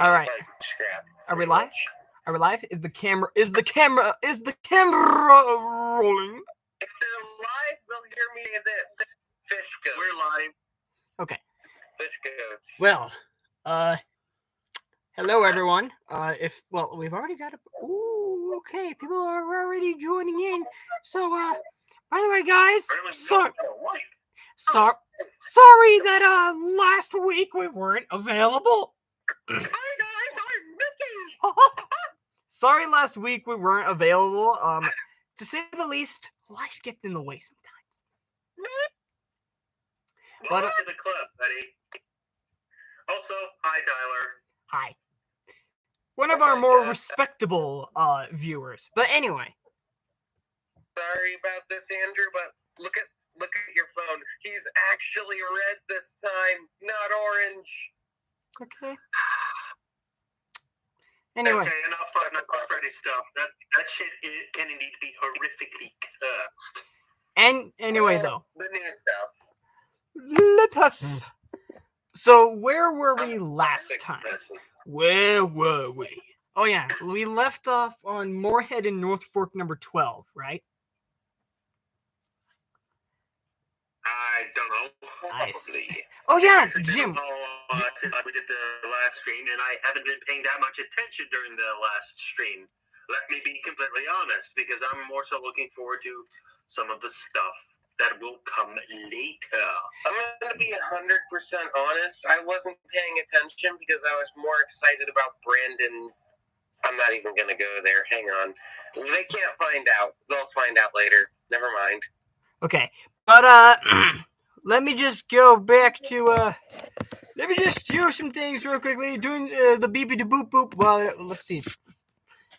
All right. Are we live? Are we live? Is the camera rolling? If they're live, they'll hear me in this. Fish goat. We're live. Okay. Fish goats. Well, hello everyone. We've already got okay, people are already joining in. So, by the way, guys, sorry that last week we weren't available. Hi guys, I'm Mickey. Sorry, last week we weren't available. To say the least, life gets in the way sometimes. Welcome to the club, buddy. Also, hi Tyler. Hi. One of our more respectable viewers. But anyway. Sorry about this, Andrew, but look at your phone. He's actually red this time, not orange. Okay. Anyway. Okay, enough Freddy stuff. That shit can indeed be horrifically cursed. And anyway, though. The new stuff. So, where were we last time? Where were we? Oh, yeah. We left off on Moorhead and North Fork number 12, right? I don't know. Probably. Oh, yeah, Jim. Since we did the last stream, and I haven't been paying that much attention during the last stream. Let me be completely honest, because I'm more so looking forward to some of the stuff that will come later. I'm going to be 100% honest. I wasn't paying attention because I was more excited about Brandon's. I'm not even going to go there. Hang on. They can't find out. They'll find out later. Never mind. Okay. But, let me just go back to, let me just do some things real quickly. Doing, the beepity-boop-boop. Well, let's see.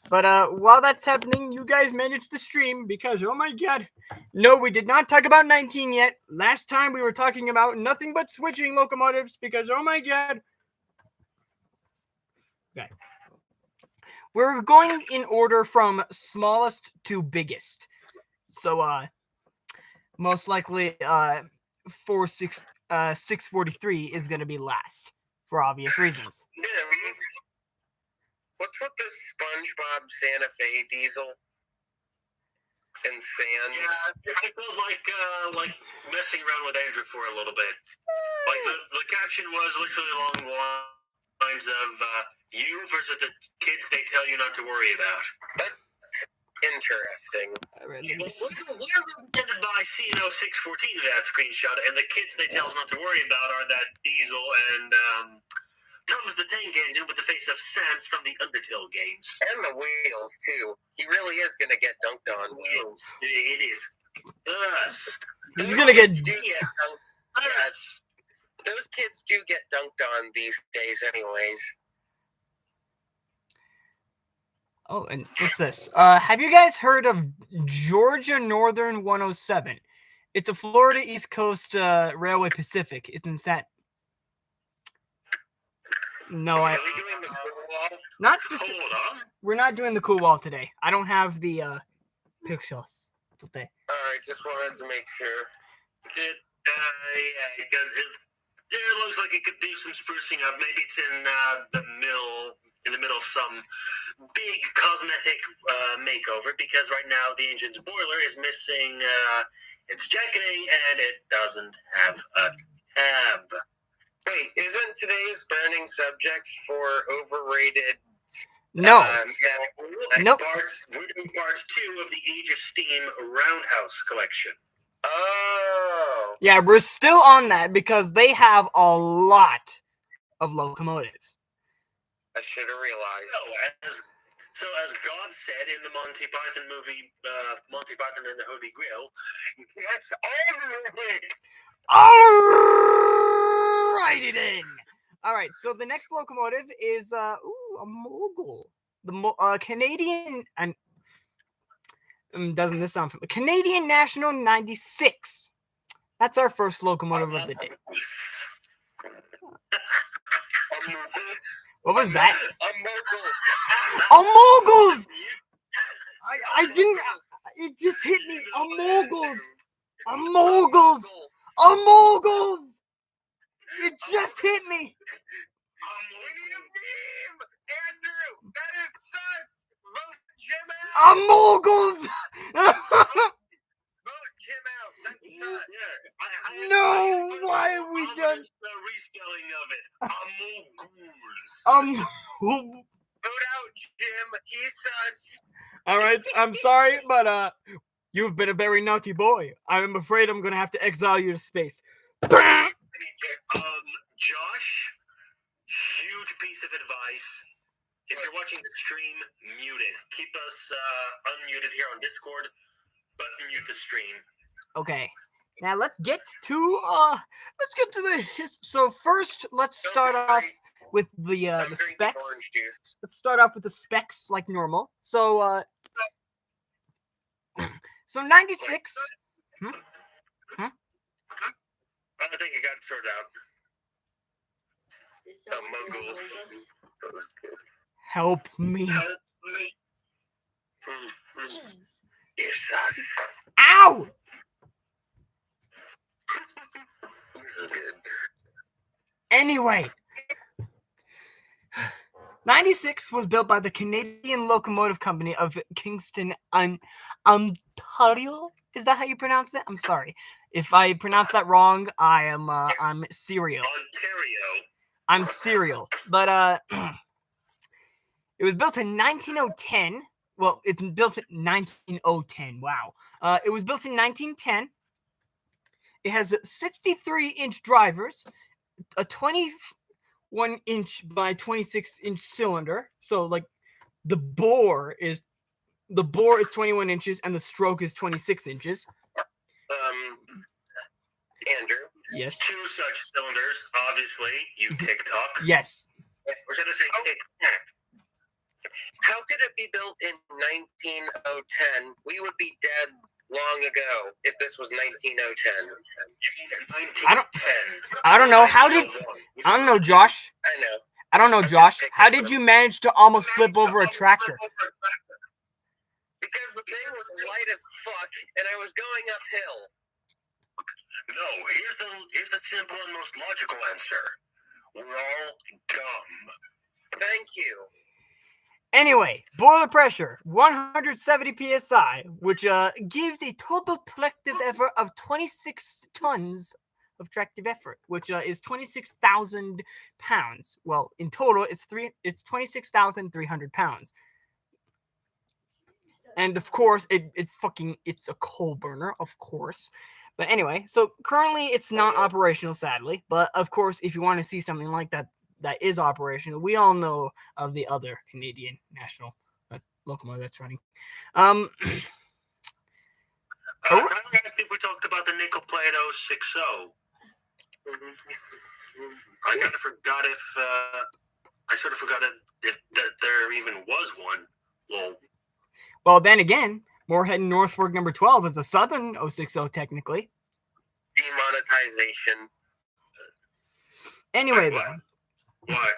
But, while that's happening, you guys managed to stream because, oh my god. No, we did not talk about 19 yet. Last time we were talking about nothing but switching locomotives because, oh my god. Okay. We're going in order from smallest to biggest. So, most likely, 643 is going to be last for obvious reasons. Yeah, what's with this SpongeBob Santa Fe diesel and sand? Yeah, I feel like messing around with Andrew for a little bit. Like the caption was literally along the lines of you versus the kids they tell you not to worry about. That's interesting. We're represented by CNO 614 in that screenshot, and the kids they tell us not to worry about are that Diesel and Thomas the Tank Engine with the face of Sans from the Undertale games. And the wheels, too. He really is going to get dunked on. Wheels. It is. He's going to get... Those kids do get dunked on these days anyways. Oh, and what's this? Have you guys heard of Georgia Northern 107? It's a Florida East Coast Railway Pacific. It's in San... No, Are we doing the cool wall? Not specific. We're not doing the cool wall today. I don't have the pictures today. Alright, just wanted to make sure. It looks like it could do some sprucing up. Maybe it's in the middle of some big cosmetic makeover, because right now the engine's boiler is missing its jacketing and it doesn't have a tab. Wait, isn't today's burning subjects for overrated? No. Nope. We're doing part 2 of the Age of Steam Roundhouse collection. Oh. Yeah, we're still on that because they have a lot of locomotives. I should have realized. So as God said in the Monty Python movie, Monty Python and the Holy Grail, that's all of it. Alrighty then. Alright, so the next locomotive is, a Mogul. The Canadian, and doesn't this sound familiar? Canadian National 96. That's our first locomotive of the day. What was that? A Moguls! I didn't... It just hit me. A Moguls! A Moguls! A Moguls! It just hit me! We need a meme! moguls! Vote Jim out. That's not. Yeah. No, why have we done? The respelling of it. Moguls. Vote out Jim. He's sus. All right, I'm sorry, but you've been a very naughty boy. I'm afraid I'm gonna have to exile you to space. Josh, huge piece of advice. If you're watching the stream, mute it. Keep us unmuted here on Discord, but mute the stream. Okay. Now let's get to the so first let's start off with the specs. Let's start off with the specs like normal. So 96. I think you got it sorted out. Mongols. Help me. You're sus. Ow! This is good. Anyway, 96 was built by the Canadian Locomotive Company of Kingston, Ontario. Is that how you pronounce it? I'm sorry. If I pronounce that wrong, I'm cereal. Ontario. I'm cereal. But it was built in 1910. Well, it's built in 1910. Wow. It was built in 1910. It has 63-inch drivers, a 21-inch by 26-inch cylinder. So, like, the bore is 21 inches and the stroke is 26 inches. Andrew. Yes. Two such cylinders, obviously. You TikTok. Yes. We're gonna say TikTok. How could it be built in 19010? We would be dead long ago if this was 19010. I don't know. I don't know, Josh. I know. I don't know, Josh. How did you manage to almost flip over a tractor? Because the thing was light as fuck, and I was going uphill. No, here's the simple and most logical answer. We're all dumb. Thank you. Anyway, boiler pressure 170 psi, which gives a total collective effort of 26 tons of tractive effort, which is 26,000 pounds. Well, in total, it's 26,300 pounds. And of course, it's a coal burner, of course. But anyway, so currently it's not operational, sadly. But of course, if you want to see something like that is operational, we all know of the other Canadian national locomotive that's running. I asked if we talked about the nickel plate 060. I kind of forgot I sort of forgot if that there even was one. Well, then again, Moorhead and Norfolk number 12 is a Southern 060 technically. Demonetization. Anyway, though. What?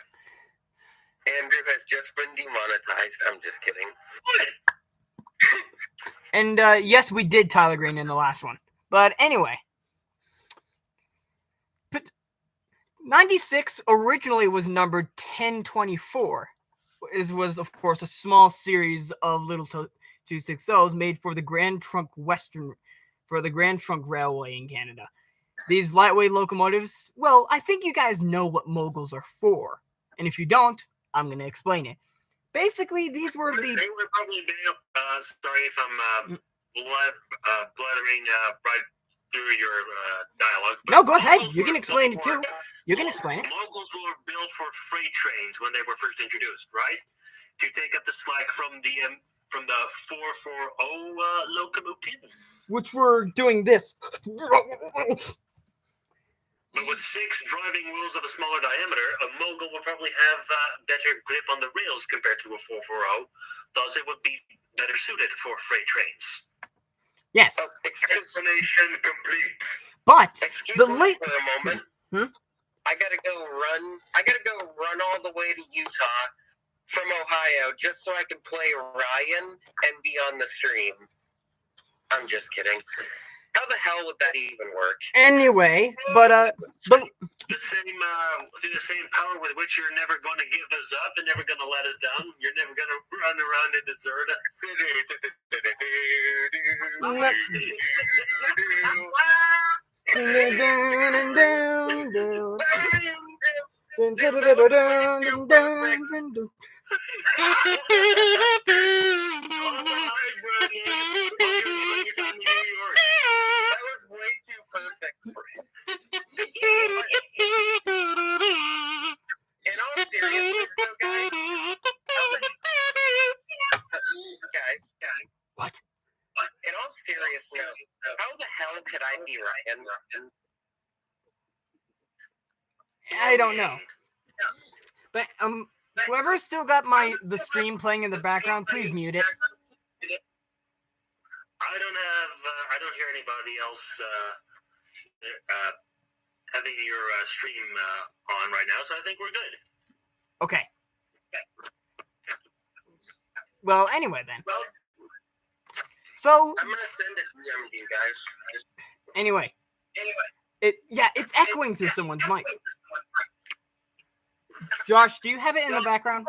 Andrew has just been demonetized. I'm just kidding. And yes, we did Tyler Green in the last one. But anyway. 96 originally was numbered 1024. It was, of course, a small series of little 260s made for the Grand Trunk Railway in Canada. These lightweight locomotives, well, I think you guys know what moguls are for. And if you don't, I'm going to explain it. Basically, these were the... They were probably... sorry if I'm blathering right through your dialogue. No, go ahead. You can explain it too. You can explain it. Moguls were built for freight trains when they were first introduced, right? To take up the slack from the 440 locomotives. Which were doing this. But with 6 driving wheels of a smaller diameter, a mogul would probably have better grip on the rails compared to a 440. Thus, it would be better suited for freight trains. Yes. Explanation complete. But Excuse me for a moment. I gotta go run all the way to Utah from Ohio just so I can play Ryan and be on the stream. I'm just kidding. How the hell would that even work? Anyway, but the same power with which you're never going to give us up and never going to let us down. You're never going to run around and desert us. That was way too perfect for him. In all seriousness, though, guys. What? In all seriousness, how the hell could I be Ryan? I don't know. But whoever's still got the stream playing in the background, please mute it. I don't hear anybody else having your stream on right now, so I think we're good. Okay. Well, anyway then. So I'm gonna send it to you guys. Anyway. It's echoing through someone's mic. Josh, do you have it in the background?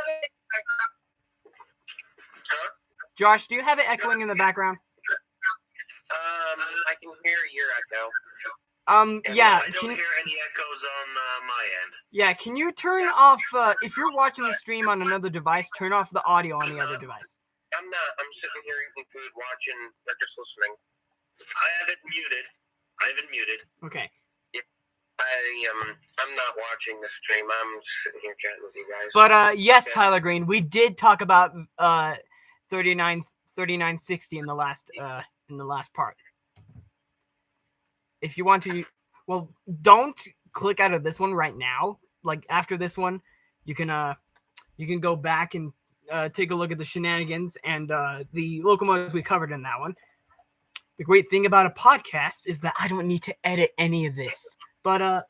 Huh? Josh, do you have it echoing in the background? I can hear your echo. Yeah. I don't hear any echoes on my end. Yeah, can you turn off, if you're watching the stream on another device, turn off the audio on the other device. I'm not. I'm sitting here eating food, watching, or just listening. I have it muted. Okay. I'm not watching the stream. I'm just sitting here chatting with you guys. But yes, Tyler Green, we did talk about 3960 in the last part. If you want to, well, don't click out of this one right now. Like after this one, you can go back and take a look at the shenanigans and the locomotives we covered in that one. The great thing about a podcast is that I don't need to edit any of this. But the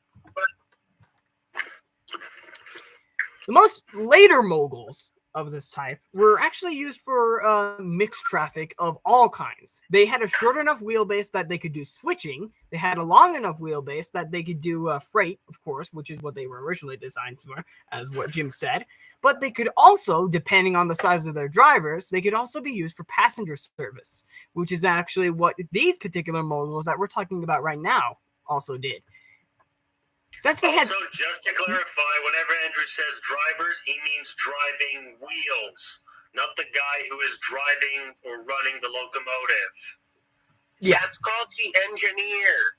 most later moguls of this type were actually used for mixed traffic of all kinds. They had a short enough wheelbase that they could do switching. They had a long enough wheelbase that they could do freight, of course, which is what they were originally designed for, as what Jim said. But they could also, depending on the size of their drivers, they could also be used for passenger service, which is actually what these particular moguls that we're talking about right now also did. Since they had... Also, just to clarify, whenever Andrew says drivers, he means driving wheels, not the guy who is driving or running the locomotive. Yeah. That's called the engineer.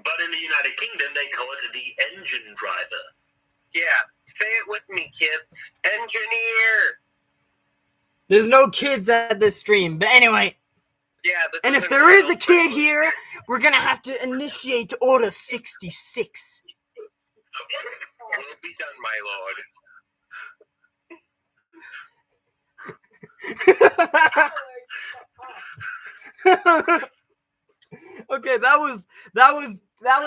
But in the United Kingdom, they call it the engine driver. Yeah, say it with me, kids. Engineer! There's no kids at this stream, but anyway... Yeah, and if there is a kid here, we're going to have to initiate Order 66. It will be done, my lord. Okay, that was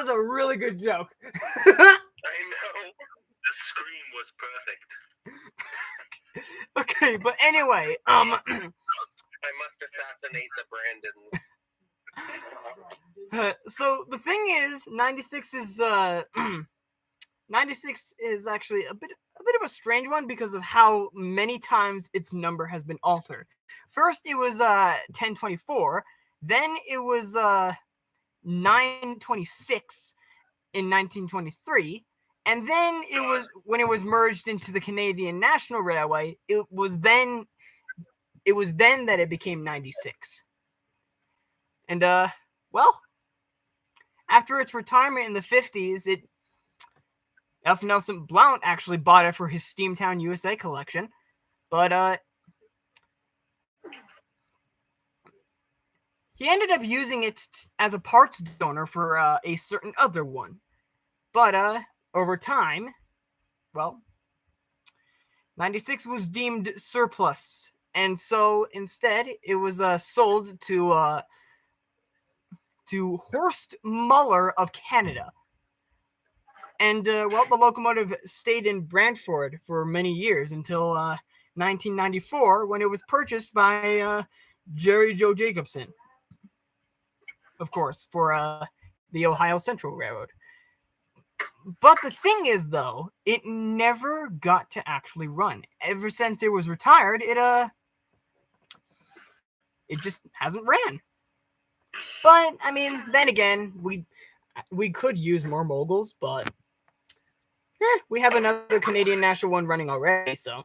a really good joke. I know. The scream was perfect. Okay, but anyway, I must assassinate the Brandons. So the thing is, 96 is actually a bit of a strange one because of how many times its number has been altered. First, it was 1024. Then it was 926 in 1923. And then it was when it was merged into the Canadian National Railway. It was then that it became 96. And well, after its retirement in the 50s, F. Nelson Blount actually bought it for his Steamtown, USA collection. But he ended up using it as a parts donor for a certain other one. But over time, well, 96 was deemed surplus. And so instead, it was sold to Horst Muller of Canada. And, well, the locomotive stayed in Brantford for many years until 1994 when it was purchased by Jerry Joe Jacobson. of course, for the Ohio Central Railroad. But the thing is, though, it never got to actually run. Ever since it was retired, it just hasn't ran. But I mean, then again, we could use more moguls, but we have another Canadian National one running already, so.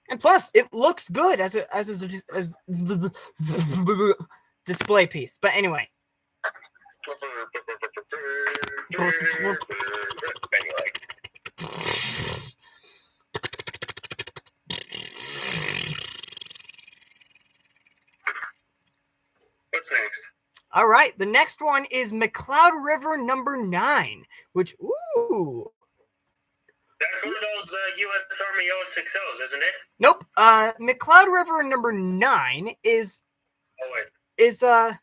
And plus, it looks good as the display piece. But anyway. What's next? All right, the next one is McLeod River number 9, which, ooh. That's one of those U.S. Army 060s, isn't it? Nope. McLeod River number 9 is a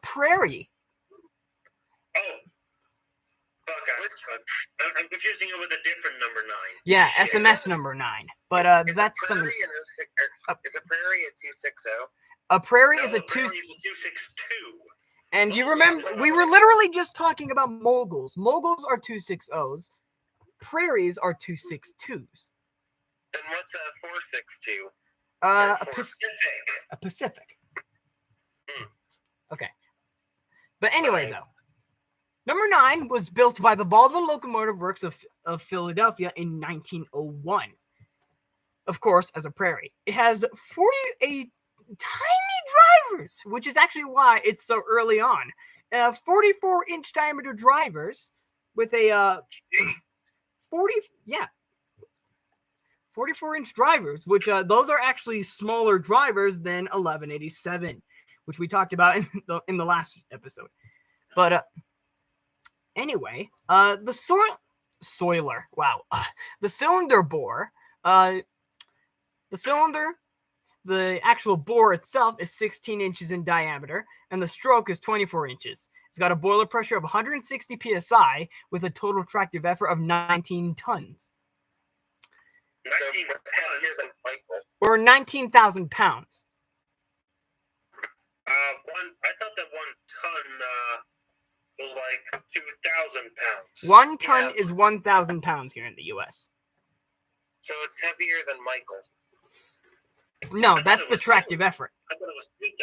prairie. Oh. Okay. I'm confusing it with a different number 9. Yeah, SMS number 9. But that's something. Is a prairie a 260? A prairie No, is a a prairie is 262. 262. And you remember, we were literally just talking about moguls. Moguls are 260s. Prairies are 262s. Then what's a 462? A Pacific. Pacific. Okay. But anyway, though. Number 9 was built by the Baldwin Locomotive Works of Philadelphia in 1901. Of course, as a prairie. It has 48 tiny drivers, which is actually why it's so early on. 44-inch diameter drivers with a 44-inch drivers, which those are actually smaller drivers than 1187, which we talked about in the last episode. But anyway, the cylinder bore, the actual bore itself is 16 inches in diameter, and the stroke is 24 inches. It's got a boiler pressure of 160 psi with a total tractive effort of 19 tons. 19 tons. Or 19,000 pounds. I thought that 1 ton was like 2,000 pounds. 1 ton is 1,000 pounds here in the U.S. So it's heavier than Michael. No, that's the tractive effort. I thought it was 2,000.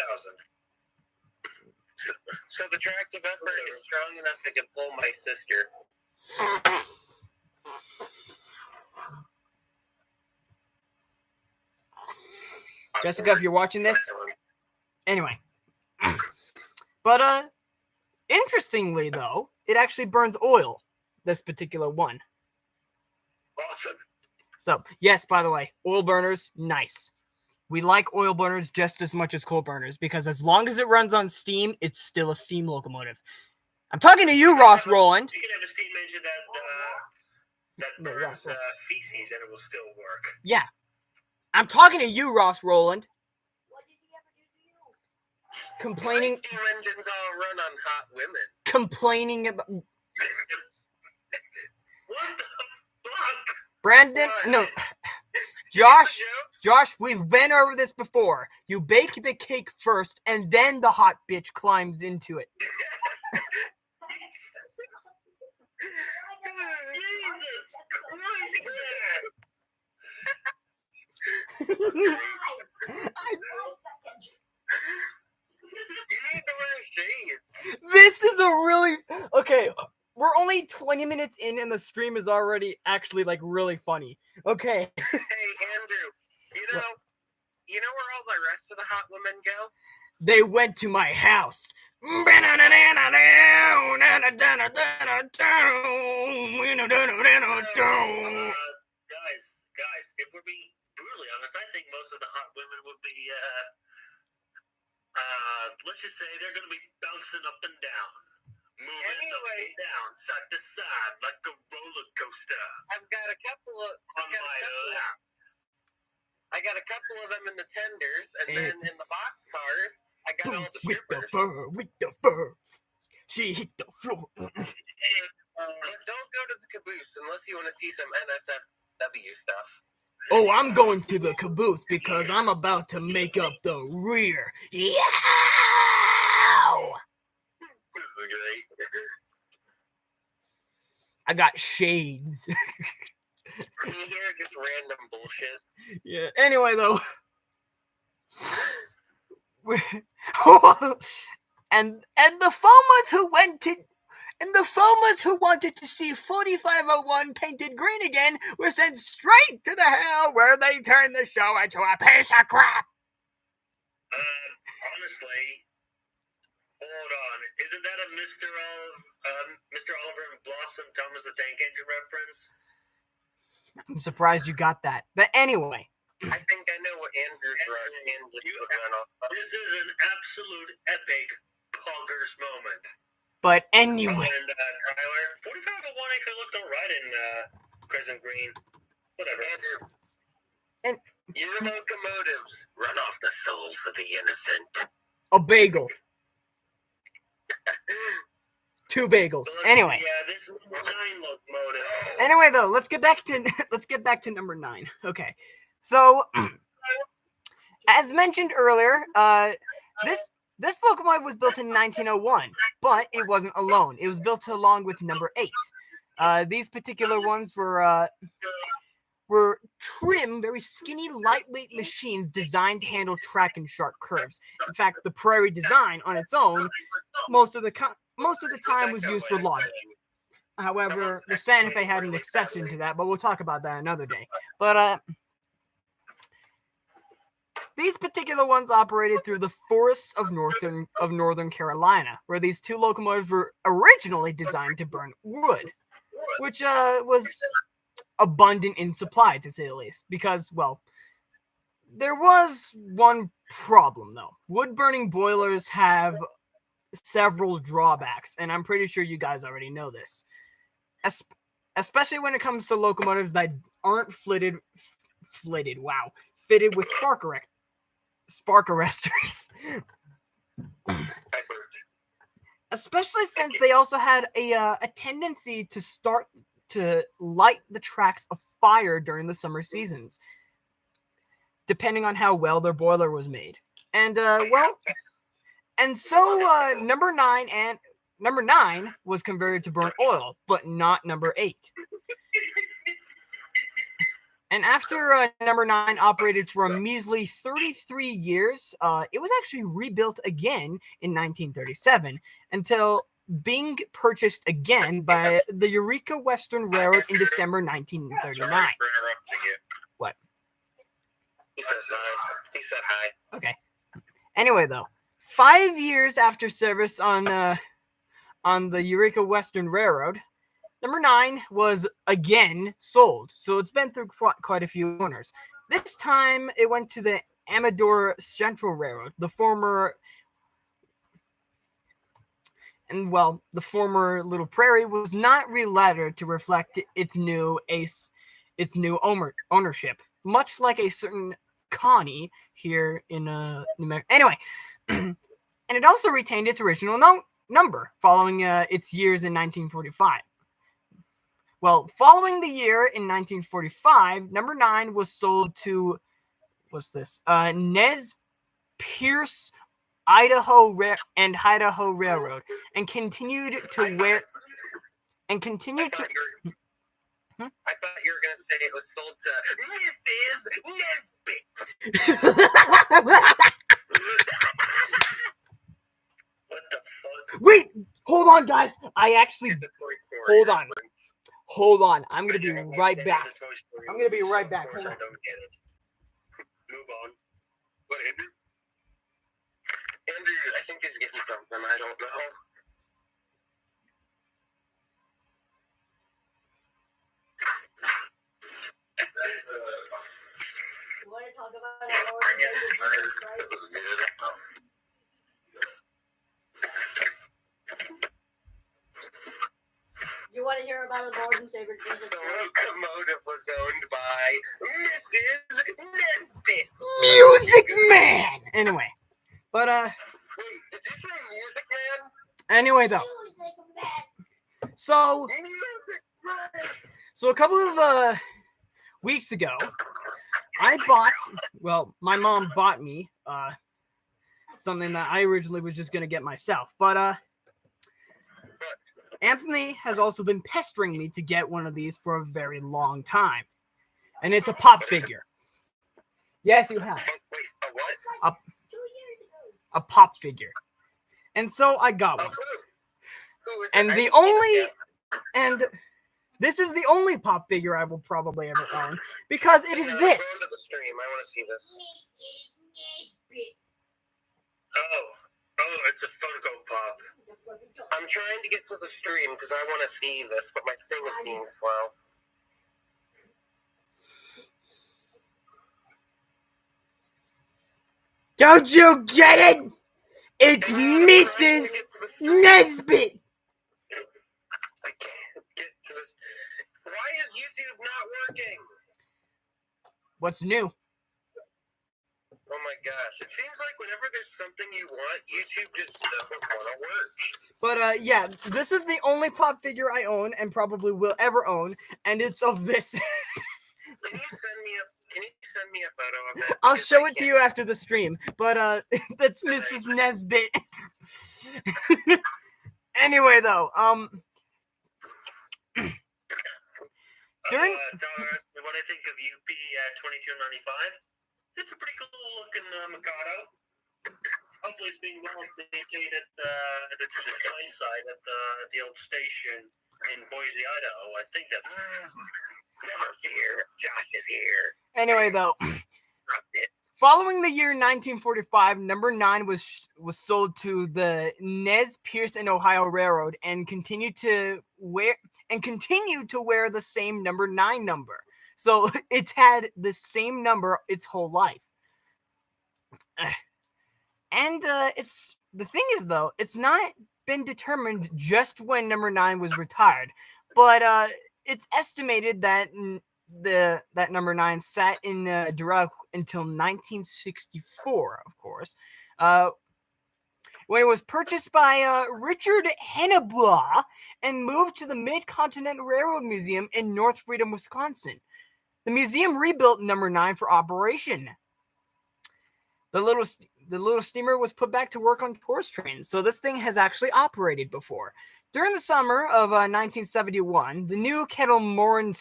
So the tractive effort is strong enough to can pull my sister. Jessica, if you're watching this. Anyway. But, interestingly, though, it actually burns oil, this particular one. Awesome. So, yes, by the way, oil burners, nice. We like oil burners just as much as coal burners, because as long as it runs on steam, it's still a steam locomotive. I'm talking to you, Ross Roland. You can have a steam engine that burns feces and it will still work. Yeah. I'm talking to you, Ross Roland. What did he ever do to you? Complaining. My steam engines all run on hot women. Complaining about. What the fuck? Brandon, no. Josh, we've been over this before. You bake the cake first, and then the hot bitch climbs into it. This is a really okay. We're only 20 minutes in, and the stream is already actually like really funny. Okay. Hey Andrew, you know where all the rest of the hot women go? They went to my house. Guys, if we're being brutally honest, I think most of the hot women would be, let's just say they're going to be bouncing up and down, moving up and down, side to side, like a roller coaster. I've got a couple of them in the tenders, and then in the box cars, I got all the strippers. With the fur. She hit the floor. But don't go to the caboose unless you want to see some NSFW stuff. Oh, I'm going to the caboose because I'm about to make up the rear. Yow! This is great. I got shades. You hear just random bullshit. Yeah. Anyway, though. and the foamers who wanted to see 4501 painted green again were sent straight to the hell where they turned the show into a piece of crap. Honestly, hold on. Isn't that a Mr. Oliver and Blossom Thomas the Tank Engine reference? I'm surprised you got that. But anyway. I think I know what Andrew's went off. This is an absolute epic poggers moment. But anyway. And Tyler, 4501 actually looked alright in Crescent Green. Whatever. Andrew. And your locomotives run off the souls of the innocent. A bagel. 2 bagels. Anyway. Yeah, this is number 9 locomotive. Anyway, though, let's get back to number 9. Okay. So, as mentioned earlier, this locomotive was built in 1901, but it wasn't alone. It was built along with number 8. These particular ones were trim, very skinny, lightweight machines designed to handle track and sharp curves. In fact, the Prairie design on its own, most of the time was used for logging. However, the Santa Fe had an exception to that, but we'll talk about that another day. But these particular ones operated through the forests of northern Carolina, where these 2 locomotives were originally designed to burn wood, which was abundant in supply, to say the least. Because, well, there was one problem, though. Wood-burning boilers have several drawbacks, and I'm pretty sure you guys already know this. Especially when it comes to locomotives that aren't fitted with spark arresters. Especially since they also had a tendency to light the tracks afire during the summer seasons, depending on how well their boiler was made. And so number 9 was converted to burn oil, but not number 8. And after number 9 operated for a measly 33 years, it was actually rebuilt again in 1937 until being purchased again by the Eureka Western Railroad in December 1939. What? He said hi. Okay. Anyway, though, 5 years after service on the Eureka Western Railroad, number 9 was again sold, so it's been through quite a few owners. This time, it went to the Amador Central Railroad, the former Little Prairie was not relettered to reflect its new ownership, much like a certain Connie here in New Mexico. Anyway, and it also retained its original number following its years in 1945. Well, following the year in 1945, number 9 was sold to, Nez Perce, Idaho Railroad, and continued to wear, and continued to. I thought you were going to say it was sold to Mrs. Nesbitt. What the fuck? Wait, hold on, guys. I actually It's a Toy Story hold on. reference. Hold on. I'm gonna be right back. I'm gonna be right back. Of course, I don't get it. Move on. What, Andrew? Andrew, I think he's getting something. I don't know. You want to talk about our Lord and Savior Jesus Christ? You want to hear about our Lord and Savior Jesus The Christ? locomotive was owned by Mrs. Nesbitt. Music Man. Anyway, but Wait, did you say Music Man? anyway though. Music Man. So Music Man. a couple of weeks ago, my mom bought me something that I originally was just gonna get myself, but Anthony has also been pestering me to get one of these for a very long time, and it's a pop figure. Yes, you have Wait, a what? 2 years ago. a pop figure, and so I got Oh, one. who is it? And I the didn't see this only yet. and this is the only pop figure I will probably ever own because it is No, this. Go to the stream. I want to see this. Oh, it's a Funko Pop. I'm trying to get to the stream because I want to see this, but my thing is being slow. Don't you get it? It's I'm trying to Mrs. get to the stream. Nesbit. I can't get to this. Why is YouTube not working? What's new? Oh my gosh. It seems like whenever there's something you want, YouTube just doesn't want to work. But yeah, this is the only pop figure I own and probably will ever own, and it's of this. Can you send me a photo of it? I'll Because show I it to you after the stream. But that's Mrs. Nesbit. Anyway, though, during Dollar asked me what I think of UP at $22.95. It's a pretty cool looking Mikado. Hopefully it's being well maintained at its display site at the old station in Boise, Idaho. I think that's Never fear. Josh is here. anyway, though, Dropped it. following the year 1945, number 9 was sold to the Nez Perce and Ohio Railroad and continued to wear the same number 9 number. So it's had the same number its whole life. And it's the thing is though, it's not been determined just when number 9 was retired, but it's estimated that that number 9 sat in Duroc until 1964, of course, when it was purchased by Richard Henneblaw and moved to the Mid-Continent Railroad Museum in North Freedom, Wisconsin. The museum rebuilt number 9 for operation. The little steamer was put back to work on tourist trains, so this thing has actually operated before. During the summer of 1971, the new Kettle Morin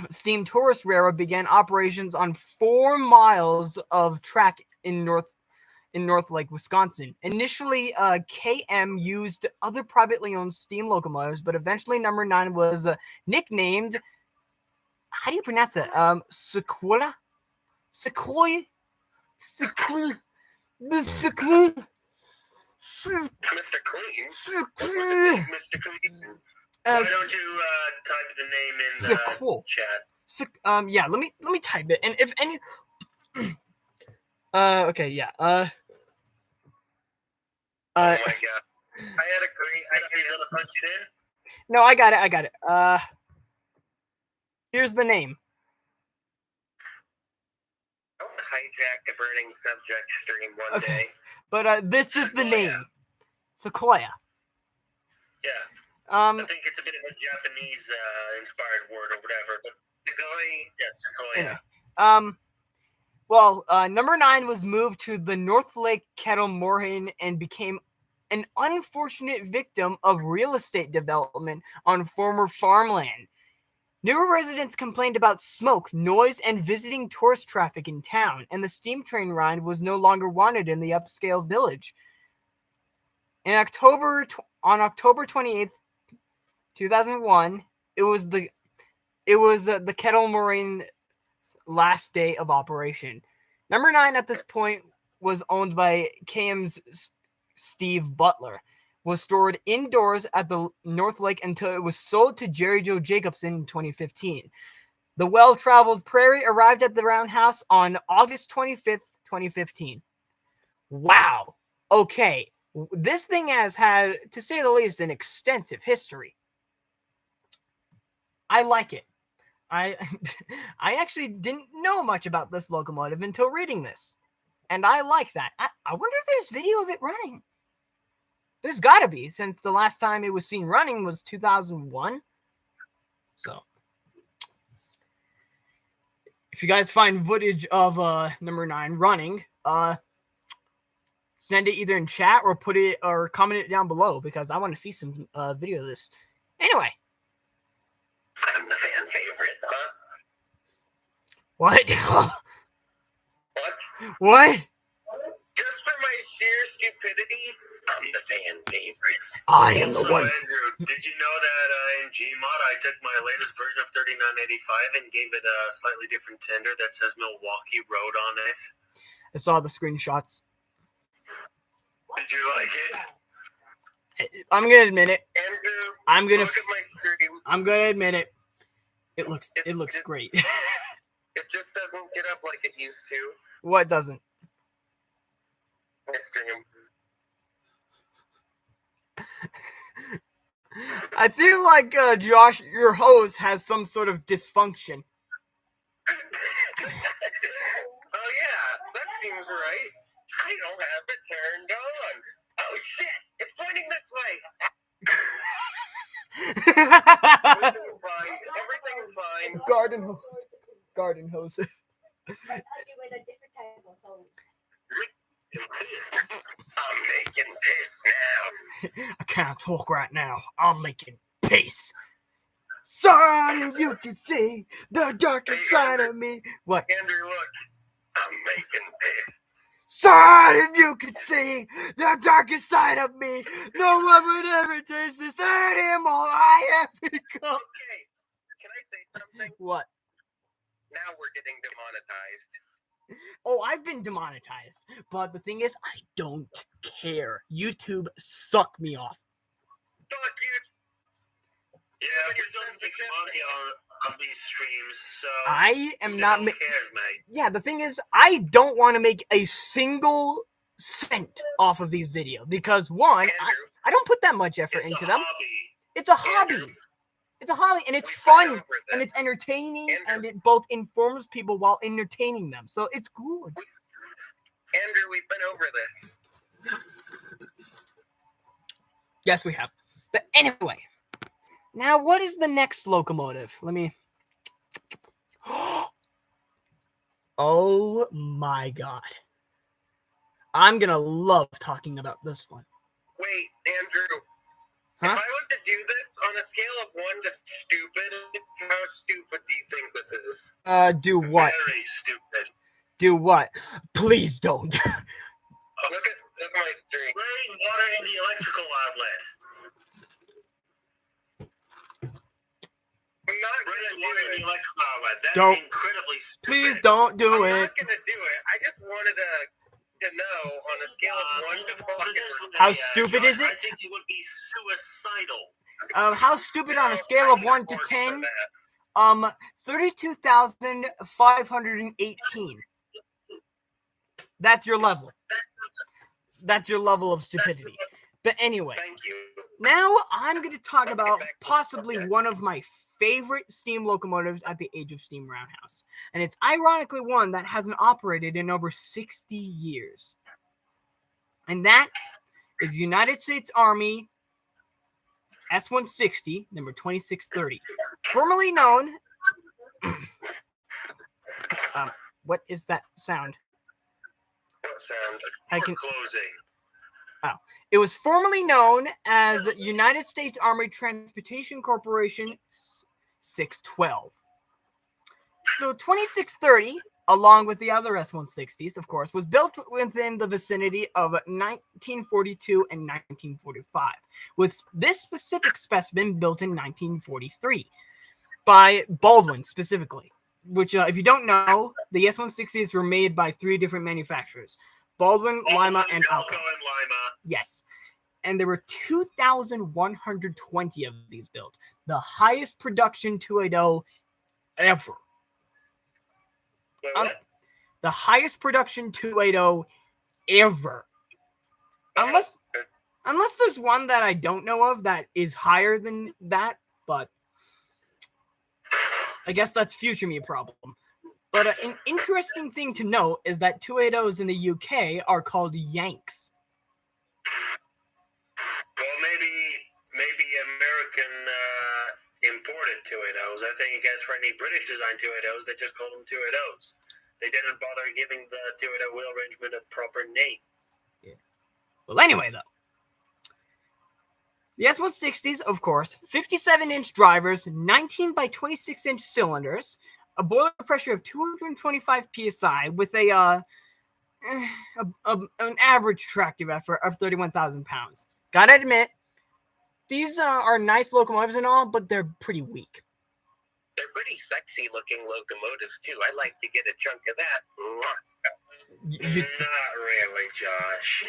steam tourist railroad began operations on 4 miles of track in North Lake, Wisconsin. Initially, KM used other privately owned steam locomotives, but eventually number 9 was nicknamed, how do you pronounce that? Sequoia? Sequoia? Sequoia? The Sequoia? Mr. Clean. Sequoia? Mr. Clean. Why don't you type the name in the Sequoia. chat? Yeah, let me type it, and if any okay, yeah. Oh my god. I had a great I don't need to punch it in. No, I got it. Here's the name. Don't hijack the burning subject stream one Okay. day. But this is the name. Sequoia. Yeah. I think it's a bit of a Japanese inspired word or whatever, but Sequoia. Well, number 9 was moved to the North Lake Kettle Morin and became an unfortunate victim of real estate development on former farmland. Newer residents complained about smoke, noise, and visiting tourist traffic in town, and the steam train ride was no longer wanted in the upscale village. On October 28th, 2001, it was the Kettle Morin last day of operation. Number 9 at this point was owned by KM's Steve Butler, was stored indoors at the North Lake until it was sold to Jerry Joe Jacobson in 2015. The well-traveled Prairie arrived at the Roundhouse on August 25th, 2015. Wow. Okay. This thing has had, to say the least, an extensive history. I like it. I actually didn't know much about this locomotive until reading this. And I like that. I wonder if there's video of it running. There's got to be, since the last time it was seen running was 2001. So, if you guys find footage of number 9 running, send it either in chat or put it or comment it down below because I want to see some video of this. Anyway, I'm the fan favorite, huh? what? What? What? Just for my sheer stupidity, I'm the fan favorite. I am the Also, one. Andrew, did you know that in Gmod I took my latest version of 3985 and gave it a slightly different tender that says Milwaukee Road on it? I saw the screenshots. Did you like it? I'm gonna admit it. Andrew, I'm gonna. look at my stream. I'm gonna admit it. It looks great. It just doesn't get up like it used to. What doesn't? My stream. I feel like Josh, your host, has some sort of dysfunction. Oh yeah, that seems right. I don't have it turned on. Oh shit, it's pointing this way. Everything's fine. Everything's fine. Garden hose. I thought you went a different type of hose. I'm making piss now. I can't talk right now. I'm making peace. Son, if you can see the darkest side of me. What? Andrew, look. I'm making piss. Son, if you could see the darkest side of me, no one would ever taste this animal I have become. Okay, can I say something? What? Now we're getting demonetized. Oh, I've been demonetized. But the thing is, I don't care. YouTube suck me off. Fuck you. Yeah, we don't make money on these streams, so I am not. cares, mate. Yeah, the thing is, I don't want to make a single cent off of these videos because one, I don't put that much effort It's into a them. hobby. It's a hobby. Andrew. It's a hobby, and it's We've fun, been over this. and it's entertaining, Andrew. and it both informs people while entertaining them. So it's good. Andrew, we've been over this. Yes, we have. But anyway, now what is the next locomotive? Let me. Oh my god. I'm gonna love talking about this one. Wait, Andrew. Huh? If I was to do this on a scale of 1 to stupid, how stupid do you think this is? Do what? Very stupid. Do what? Please don't. Look at my stream. Spraying water in the electrical outlet. I'm not Spraying gonna water in do the it. electrical outlet. That's Don't. incredibly stupid. Please don't do I'm it. not gonna do it. I just wanted to know on a scale of 1 to fucking. How stupid is it? I think it would be suicidal. How stupid on a scale of 1 to For 10? that. 32,518. That's your level. That's your level of stupidity. But anyway, Thank you. now I'm going to talk about possibly one of my favorite steam locomotives at the age of steam roundhouse. And it's ironically one that hasn't operated in over 60 years. And that is United States Army S-160, number 2630. Formerly known... what is that sound? What sound? I can... Closing. It was formerly known as United States Army Transportation Corporation 612. So 2630, along with the other S-160s, of course, was built within the vicinity of 1942 and 1945, with this specific specimen built in 1943 by Baldwin specifically, which, if you don't know, the S-160s were made by 3 different manufacturers. Baldwin, Lima, and Alco. and Lima. Yes. And there were 2,120 of these built. The highest production 280 ever. The highest production 280 ever. Unless there's one that I don't know of that is higher than that, but I guess that's future me problem. But an interesting thing to note is that 280s in the UK are called Yanks. Well, maybe American imported 280s. I I think as for any British designed 280s, they just called them 280s. They didn't bother giving the 280 wheel arrangement a proper name. Yeah. Well, anyway, though. The S160s, of course, 57-inch drivers, 19 by 26-inch cylinders, a boiler pressure of 225 psi with an average tractive effort of 31,000 pounds. Gotta admit, these are nice locomotives and all, but they're pretty weak. They're pretty sexy looking locomotives too. I'd like to get a chunk of that. Not really, Josh.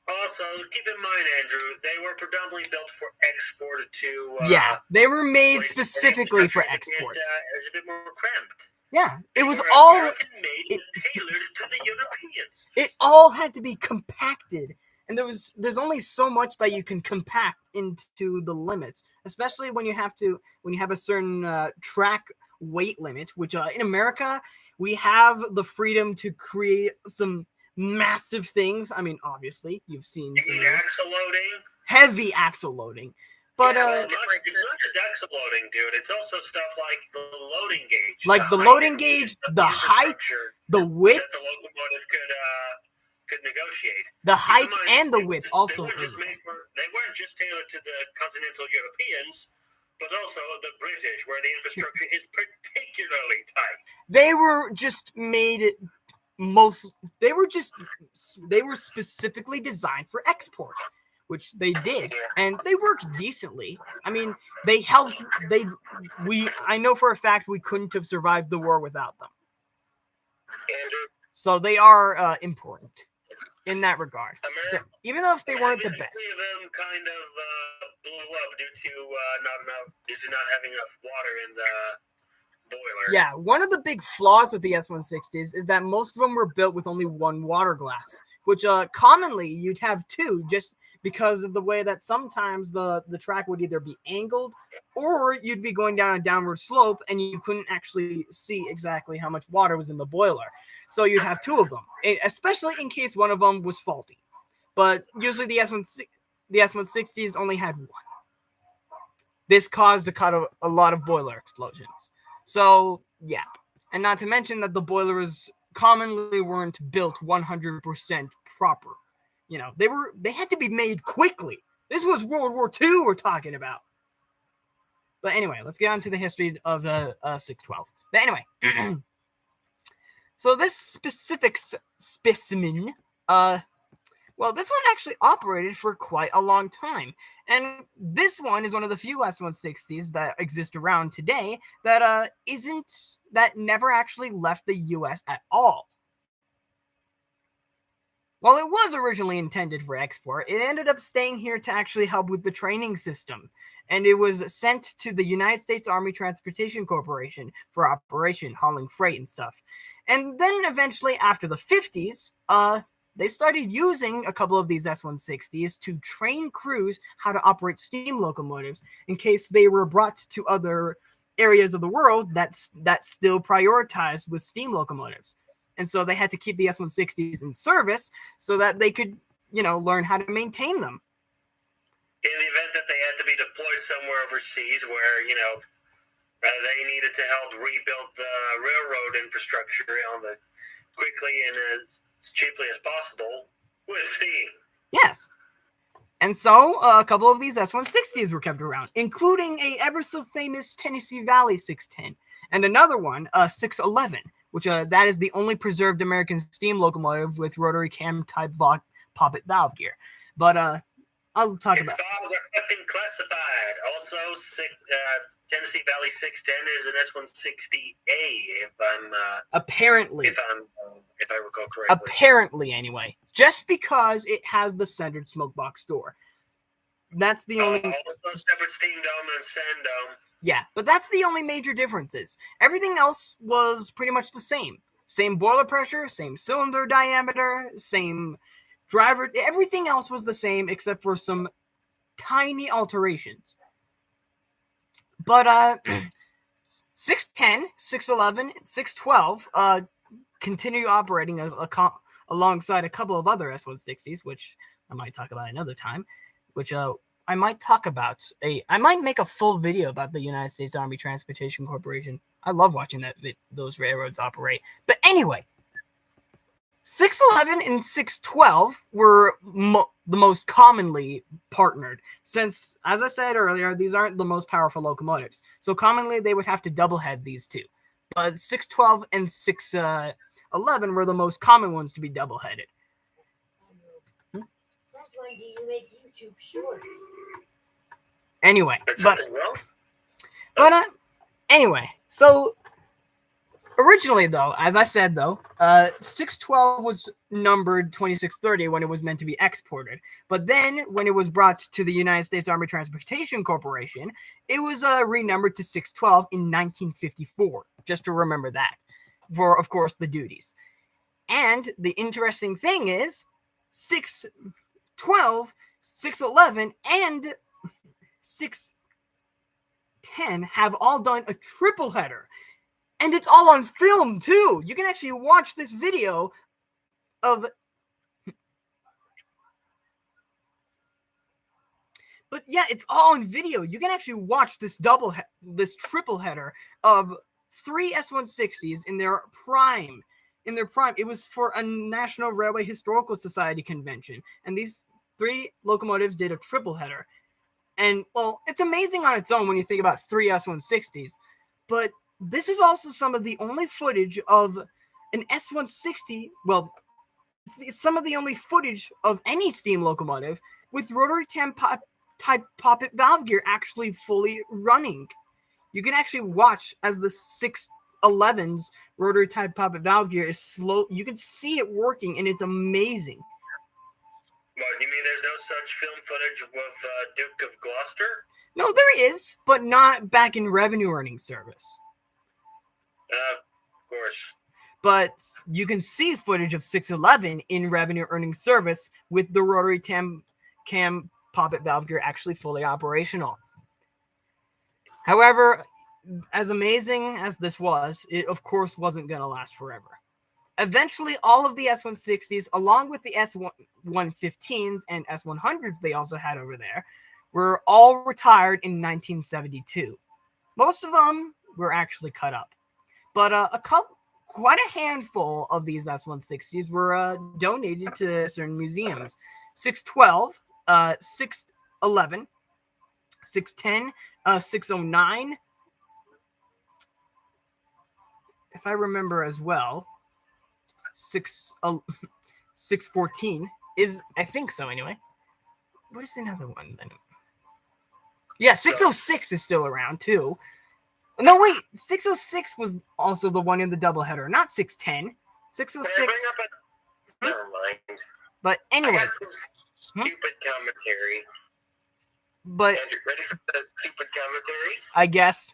Also, keep in mind, Andrew, they were predominantly built for export to... yeah, they were made places specifically for where export. it was a bit more cramped. Yeah, it was They were all... American-made and tailored to the Europeans. It all had to be compacted. And there's only so much that you can compact into the limits, especially when you have a certain track weight limit, which in America, we have the freedom to create some massive things. I mean, obviously, you've seen some axle loading. Heavy axle loading. But it's not just axle loading, dude. It's also stuff like the loading gauge. Like the loading gauge, the height, the width. That the locomotive could negotiate. The height and the width also. They weren't just tailored to the continental Europeans, but also the British, where the infrastructure is particularly tight. They were just made they were specifically designed for export, which they did, and they worked decently. I mean, they helped. I know for a fact we couldn't have survived the war without them. So they are important in that regard. So, even though if they weren't the best. Three of them kind of blew up due to not having enough water in the boiler. Yeah, one of the big flaws with the S160s is that most of them were built with only one water glass, which commonly you'd have two, just because of the way that sometimes the track would either be angled or you'd be going down a downward slope and you couldn't actually see exactly how much water was in the boiler. So you'd have two of them, especially in case one of them was faulty. But usually the S160s only had one. This caused a lot of boiler explosions. So, yeah. And not to mention that the boilers commonly weren't built 100% proper. You know, they had to be made quickly. This was World War II we're talking about. But anyway, let's get on to the history of 612. But anyway, so this specific specimen, well, this one actually operated for quite a long time. And this one is one of the few S160s that exist around today that never actually left the US at all. While it was originally intended for export, it ended up staying here to actually help with the training system. And it was sent to the United States Army Transportation Corporation for operation, hauling freight and stuff. And then eventually, after the 50s, they started using a couple of these S160s to train crews how to operate steam locomotives in case they were brought to other areas of the world that still prioritized with steam locomotives. And so they had to keep the S160s in service so that they could, learn how to maintain them. In the event that they had to be deployed somewhere overseas where, they needed to help rebuild the railroad infrastructure quickly and as cheaply as possible with steam. Yes. And so a couple of these S160s were kept around, including a ever so famous Tennessee Valley 610 and another one, 611, which that is the only preserved American steam locomotive with rotary cam type poppet valve gear. But I'll talk about. Valves are fucking classified. Also, Tennessee Valley 610 is an S160A. Apparently. If I recall correctly. Apparently, anyway, just because it has the centered smoke box door. That's the only. Also, separate steam dome and sand dome. Yeah, but that's the only major differences. Everything else was pretty much the same. Same boiler pressure, same cylinder diameter, same driver. Everything else was the same except for some tiny alterations. But 610, 611, 612 continue operating alongside a couple of other S160s, which I might talk about another time, which I might talk about I might make a full video about the United States Army Transportation Corporation. I love watching those railroads operate. But anyway, 611 and 612 were the most commonly partnered, since, as I said earlier, these aren't the most powerful locomotives. So commonly they would have to double head these two. But 612 and 611 were the most common ones to be double headed. So that's why you make YouTube shorts. Anyway, That's but something wrong? anyway, so originally, though, as I said, 612 was numbered 2630 when it was meant to be exported. But then, when it was brought to the United States Army Transportation Corporation, it was renumbered to 612 in 1954. Just to remember that, for, of course, the duties. And the interesting thing is, 612, 611, and 610 have all done a triple header. And it's all on film, too. You can actually watch this video of... But yeah, it's all on video. You can actually watch this triple header of 3 S-160s in their prime. It was for a National Railway Historical Society convention. And these 3 locomotives did a triple header. And, well, it's amazing on its own when you think about 3 S-160s. But this is also some of the only footage of an S-160, well, some of the only footage of any steam locomotive with rotary type poppet valve gear actually fully running. You can actually watch as the 611's rotary type poppet valve gear is slow. You can see it working, and it's amazing. What, you mean there's no such film footage with Duke of Gloucester? No, there is, but not back in revenue earning service. Of course. But you can see footage of 611 in revenue earning service with the rotary cam poppet valve gear actually fully operational. However, as amazing as this was, it of course wasn't going to last forever. Eventually, all of the S-160s, along with the S-115s and S-100s they also had over there, were all retired in 1972. Most of them were actually cut up. But quite a handful of these S-160s were donated to certain museums. 612, 611, 610, 609. If I remember as well, 614 is, I think so anyway. What is another one then? Yeah, 606 is still around too. No, wait, 606 was also the one in the doubleheader, not 610. 606. Never mind. But I anyway. got some stupid commentary. But Andrew, ready for the stupid commentary? I guess.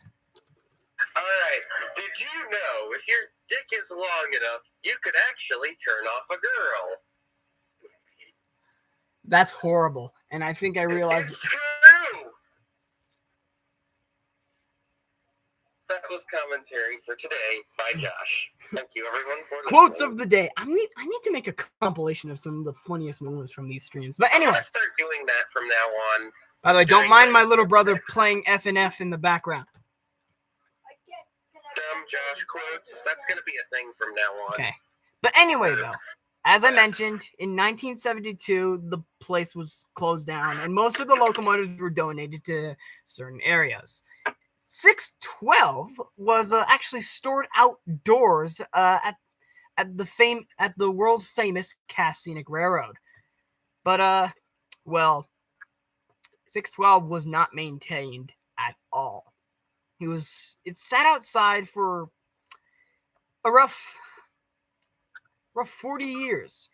Alright, did you know if your dick is long enough, you could actually turn off a girl? That's horrible. And I think I realized... It's true! That was commentary for today by Josh. Thank you, everyone, for listening. Quotes of the day. I need to make a compilation of some of the funniest moments from these streams. But anyway. I'm gonna start doing that from now on. By the way, don't mind my little brother playing F and F in the background. Dumb Josh quotes. That's gonna be a thing from now on. Okay. But anyway, though, as I mentioned, in 1972, the place was closed down, and most of the locomotives were donated to certain areas. 612 was actually stored outdoors at the world famous Cass Scenic Railroad. But well, 612 was not maintained at all. It sat outside for a rough 40 years.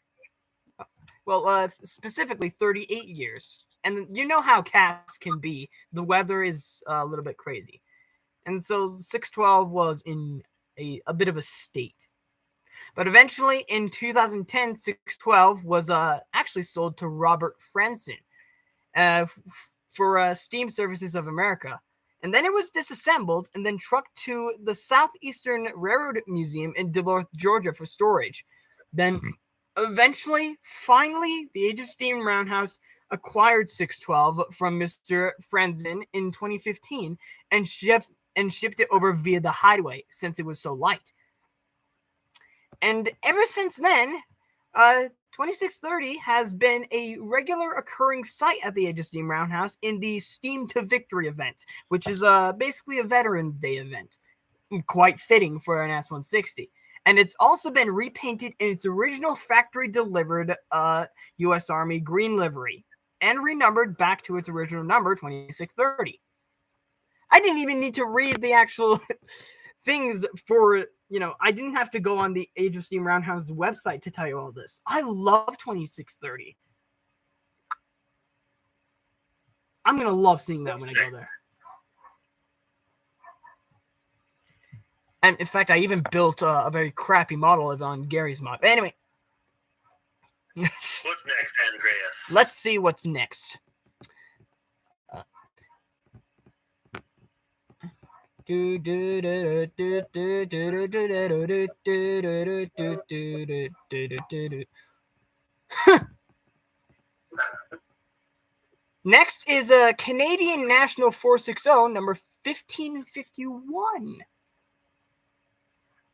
Well, specifically 38 years. And you know how Cass can be. The weather is a little bit crazy. And so 612 was in a bit of a state. But eventually, in 2010, 612 was actually sold to Robert Franson for Steam Services of America. And then it was disassembled and then trucked to the Southeastern Railroad Museum in Duluth, Georgia for storage. Then eventually, finally, the Age of Steam Roundhouse acquired 612 from Mr. Franzen in 2015 and shipped it over via the highway since it was so light. And ever since then, 2630 has been a regular occurring sight at the Age of Steam Roundhouse in the Steam to Victory event, which is basically a Veterans Day event. Quite fitting for an S160. And it's also been repainted in its original factory-delivered U.S. Army green livery and renumbered back to its original number, 2630. I didn't even need to read the actual things for, I didn't have to go on the Age of Steam Roundhouse website to tell you all this. I love 2630. I'm going to love seeing that when I go there. And in fact, I even built a very crappy model of it on Gary's mod. Anyway. What's next, Andreas? Let's see what's next. Next is a Canadian National 460 number 1551.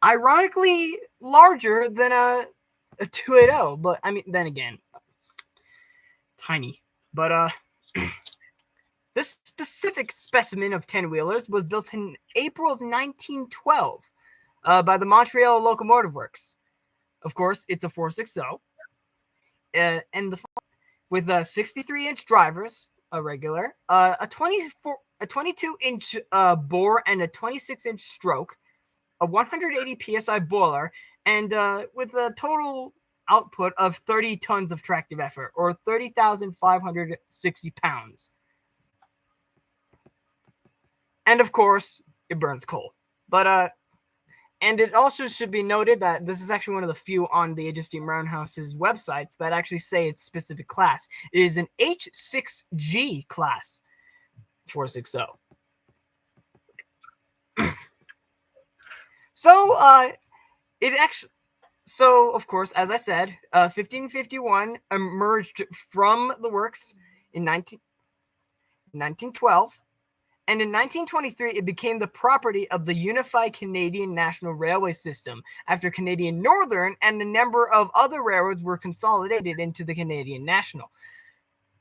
Ironically larger than a 280, but I mean, then again, tiny. But this specific specimen of 10-wheelers was built in April of 1912 by the Montreal Locomotive Works. Of course, it's a 460, and with 63-inch drivers, a regular, a 22-inch bore, and a 26-inch stroke. A 180 psi boiler, and with a total output of 30 tons of tractive effort, or 30,560 pounds. And of course, it burns coal. But and it also should be noted that this is actually one of the few on the Age of Steam Roundhouse's websites that actually say its specific class. It is an H6G class 460. So, of course, as I said, 1551 emerged from the works in 1912, and in 1923 it became the property of the Unified Canadian National Railway System after Canadian Northern and a number of other railroads were consolidated into the Canadian National.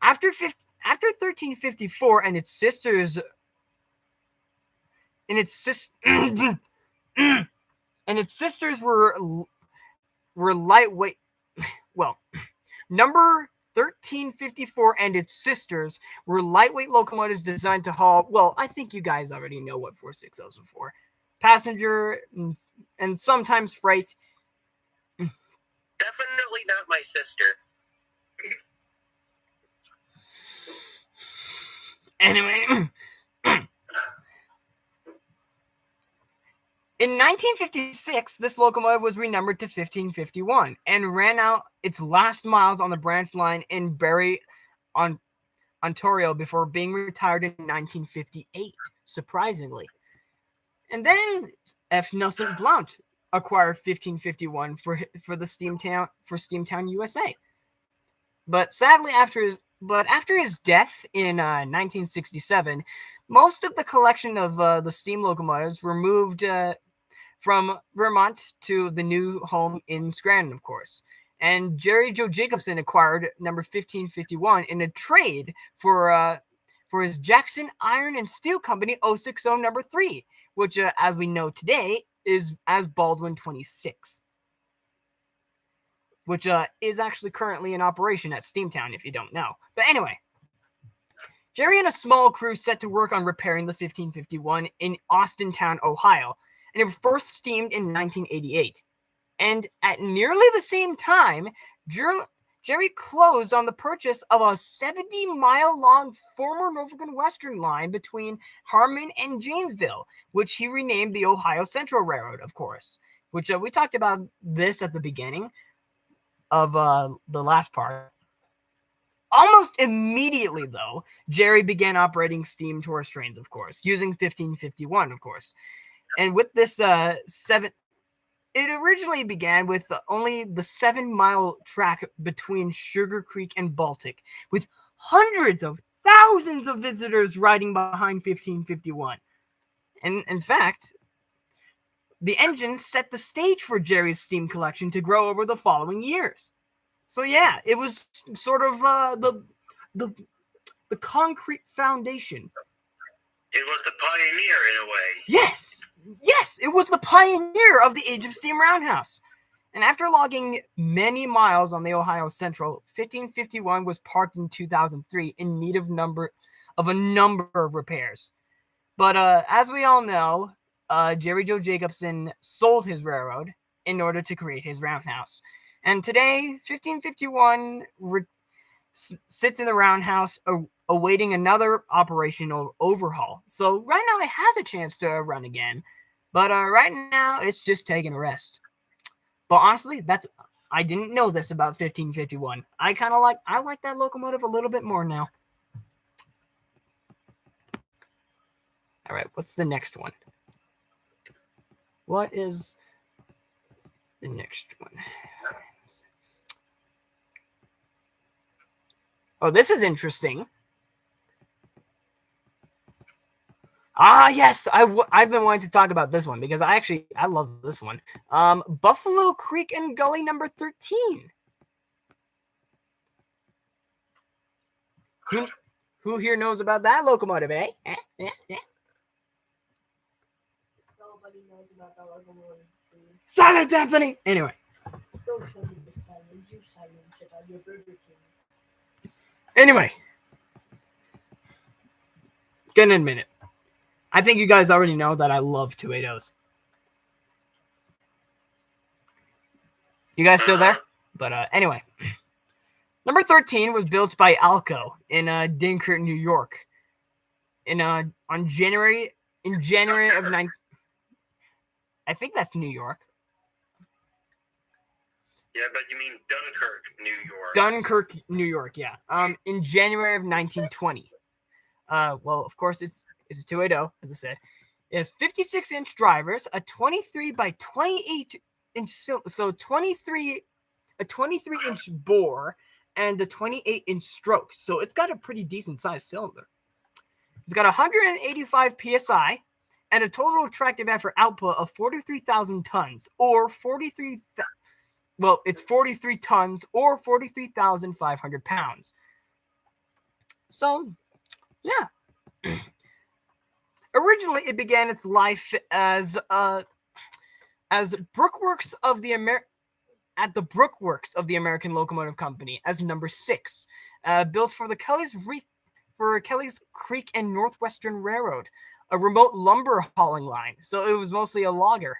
After 1354 and its sisters were lightweight. Well, number 1354 and its sisters were lightweight locomotives designed to haul. Well, I think you guys already know what 460s are for: passenger and sometimes freight. Definitely not my sister. Anyway. In 1956, this locomotive was renumbered to 1551 and ran out its last miles on the branch line in Barrie, Ontario, before being retired in 1958, surprisingly. And then F. Nelson Blount acquired 1551 for Steamtown, USA. But sadly, after his death in 1967, most of the collection of the steam locomotives were moved from Vermont to the new home in Scranton, of course. And Jerry Joe Jacobson acquired number 1551 in a trade for his Jackson Iron and Steel Company 060 number 3, which, as we know today, is as Baldwin 26, which is actually currently in operation at Steamtown, if you don't know. But anyway, Jerry and a small crew set to work on repairing the 1551 in Austintown, Ohio, and it was first steamed in 1988. And at nearly the same time, Jerry closed on the purchase of a 70-mile-long former Norfolk and Western line between Harmon and Janesville, which he renamed the Ohio Central Railroad, of course, which we talked about this at the beginning of the last part. Almost immediately, though, Jerry began operating steam tourist trains, of course, using 1551, of course. And with this it originally began with only the 7-mile track between Sugar Creek and Baltic, with hundreds of thousands of visitors riding behind 1551. And in fact, the engine set the stage for Jerry's steam collection to grow over the following years. So yeah, it was sort of the concrete foundation. It was the pioneer in a way. Yes, it was the pioneer of the Age of Steam roundhouse. And after logging many miles on the Ohio Central, 1551 was parked in 2003 in need of a number of repairs. But as we all know, Jerry Joe Jacobson sold his railroad in order to create his roundhouse. And today, 1551 sits in the roundhouse awaiting another operational overhaul. So right now it has a chance to run again. But right now it's just taking a rest. But honestly, I didn't know this about 1551. I like that locomotive a little bit more now. All right, what's the next one? What is the next one? Oh, this is interesting. Ah, yes, I've been wanting to talk about this one because I love this one. Buffalo Creek and Gully number 13. Who here knows about that locomotive, eh? Nobody knows about the locomotive. Silent Anthony! Anyway. Don't tell me the silence. You silence about your Burger King. Anyway. Gonna admit it. I think you guys already know that I love 280s. You guys still there? But anyway. Number 13 was built by Alco in Dunkirk, New York. In January of 9. I think that's New York. Yeah, but you mean Dunkirk, New York. Dunkirk, New York, yeah. In January of 1920. Well, of course, it's a 280, as I said. It has 56-inch drivers, a 23 by 28 inch, so a 23-inch bore, and a 28-inch stroke. So it's got a pretty decent sized cylinder. It's got 185 psi and a total tractive effort output of 43,000 tons, or 43 tons, or 43,500 pounds. So, yeah. Originally, it began its life as Brookworks of the Brookworks of the American Locomotive Company as number 6, built for the Kelly's Creek and Northwestern Railroad, a remote lumber hauling line. So it was mostly a logger.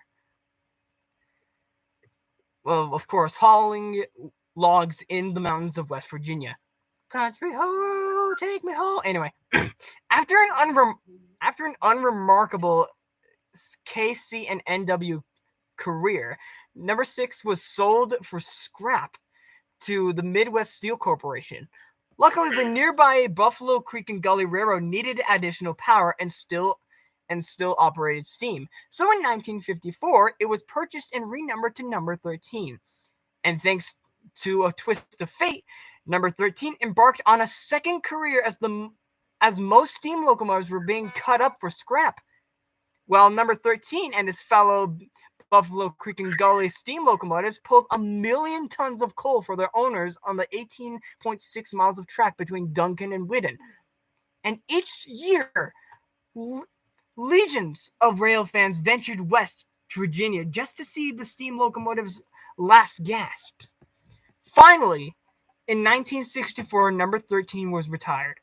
Well, of course, hauling logs in the mountains of West Virginia. Country ho, take me home. Anyway, after an unremarkable KC and NW career, number 6 was sold for scrap to the Midwest Steel Corporation. Luckily, the nearby Buffalo Creek and Gully Railroad needed additional power and still operated steam. So in 1954, it was purchased and renumbered to number 13. And thanks to a twist of fate, number 13 embarked on a second career as most steam locomotives were being cut up for scrap. While number 13 and his fellow Buffalo Creek and Gully steam locomotives pulled 1 million tons of coal for their owners on the 18.6 miles of track between Duncan and Whidden. And each year, legions of rail fans ventured west to Virginia just to see the steam locomotive's last gasps. Finally, in 1964, number 13 was retired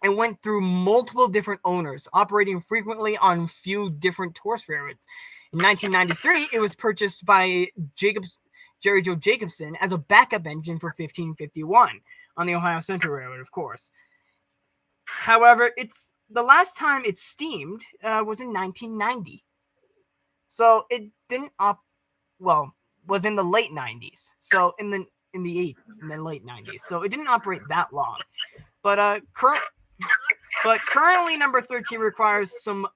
and went through multiple different owners, operating frequently on few different tourist railroads. In 1993, it was purchased by Jerry Joe Jacobson as a backup engine for 1551 on the Ohio Central Railroad, of course. However, the last time it steamed was in 1990. So it didn't was in the late 90s. So in the late 90s. So it didn't operate that long. But currently number 13 requires some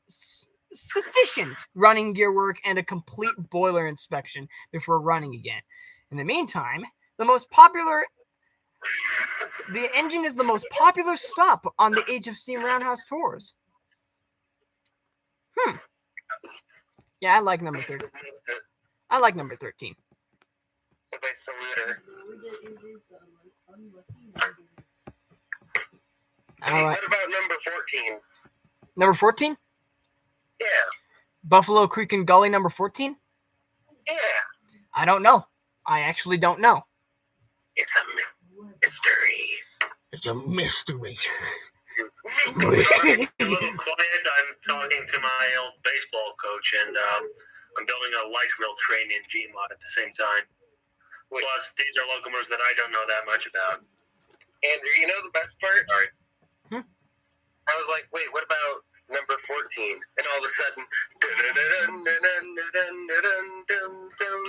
sufficient running gear work and a complete boiler inspection before running again. In the meantime, the most popular The engine is the most popular stop on the Age of Steam Roundhouse tours. Yeah, I like number 13. I like number 13. So they salute her. All right. What about number 14? Number 14? Yeah. Buffalo Creek and Gully, number 14? Yeah. I don't know. I actually don't know. It's a mystery. It's a mystery. A little quiet. I'm talking to my old baseball coach, and I'm building a light rail train in Gmod at the same time. Plus, these are locomotives that I don't know that much about. Andrew, you know the best part? Sorry. I was like, wait, what about number 14? And all of a sudden,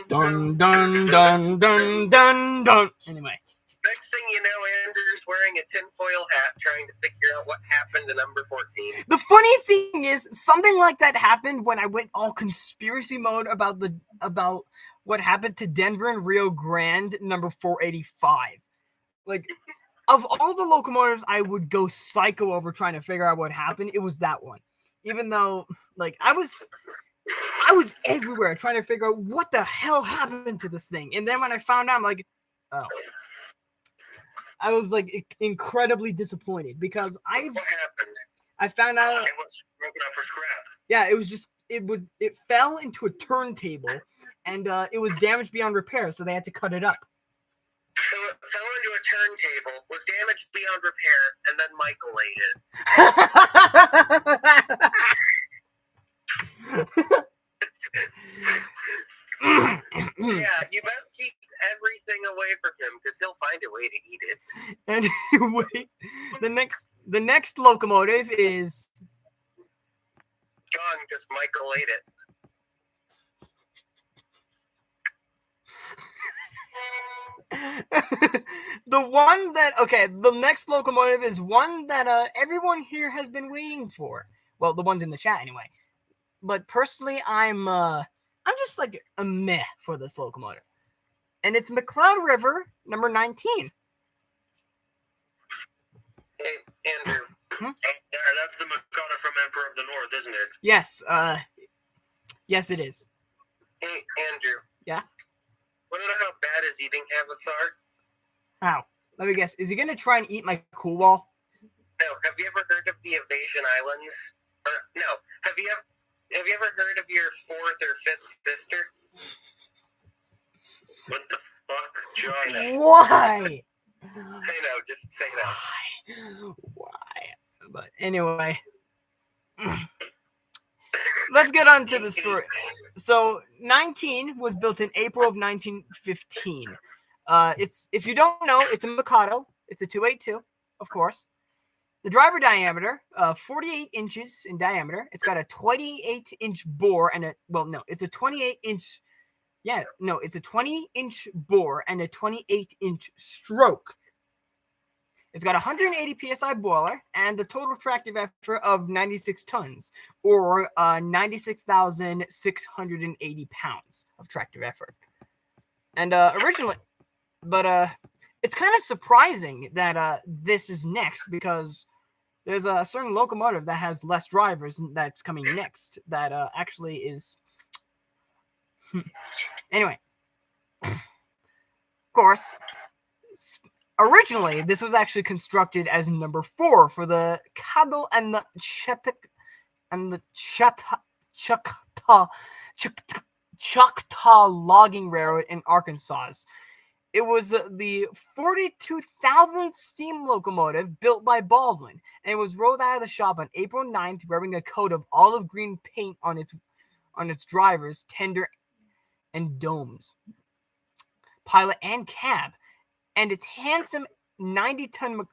Dun, dun, dun, dun, dun, dun. Anyway. next thing you know, Andrew's wearing a tinfoil hat trying to figure out what happened to number 14. The funny thing is, something like that happened when I went all conspiracy mode about what happened to Denver and Rio Grande number 485. Like, of all the locomotives I would go psycho over trying to figure out what happened, it was that one. Even though, like, I was everywhere trying to figure out what the hell happened to this thing. And then when I found out, I'm like, oh. I was, like, incredibly disappointed because What happened? I found out. It was broken up for scrap. Yeah, it fell into a turntable, and it was damaged beyond repair, so they had to cut it up. So it fell into a turntable, was damaged beyond repair, and then Michael ate it. Yeah, you best keep everything away from him because he'll find a way to eat it. Anyway, the next locomotive is Gone because Michael ate it. the next locomotive is one that everyone here has been waiting for. Well, the ones in the chat anyway. But personally, I'm just like a meh for this locomotive. And it's McCloud River, number 19. Hey, Andrew. Yeah, that's the Mikado from Emperor of the North, isn't it? Yes, yes it is. Hey, Andrew. Yeah? Want to know how bad his eating habits are? How? Let me guess. Is he gonna try and eat my cool wall? No. Have you ever heard of the Evasion Islands? Or no. Have you ever heard of your fourth or fifth sister? What the fuck, John? Why? Say no. Just say no. Why? But anyway, let's get on to the story. So 19 was built in April of 1915. It's, if you don't know, it's a Mikado. It's a 282, of course. The driver diameter, 48 inches in diameter. It's got a 28-inch bore and it's a 28-inch. Yeah, no, it's a 20-inch bore and a 28-inch stroke. It's got a 180 psi boiler and a total tractive effort of 96 tons, or 96,680 pounds of tractive effort. And originally, but it's kind of surprising that this is next because there's a certain locomotive that has less drivers that's coming next that actually is. Anyway, of course. Originally, this was actually constructed as number 4 for the Caddo and the Choctaw Logging Railroad in Arkansas. It was the 42,000th steam locomotive built by Baldwin, and it was rolled out of the shop on April 9th, wearing a coat of olive green paint on its drivers, tender, and domes, pilot, and cab. And its handsome 90-ton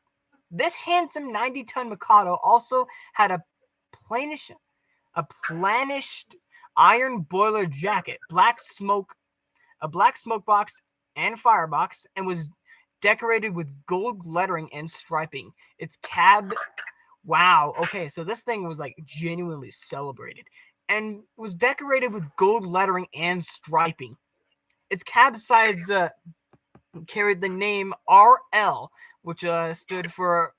Mikado also had a planished iron boiler jacket, a black smoke box and firebox, and was decorated with gold lettering and striping. Its cab, wow, okay, so this thing was like genuinely celebrated and was decorated with gold lettering and striping. Its cab sides carried the name RL, which stood for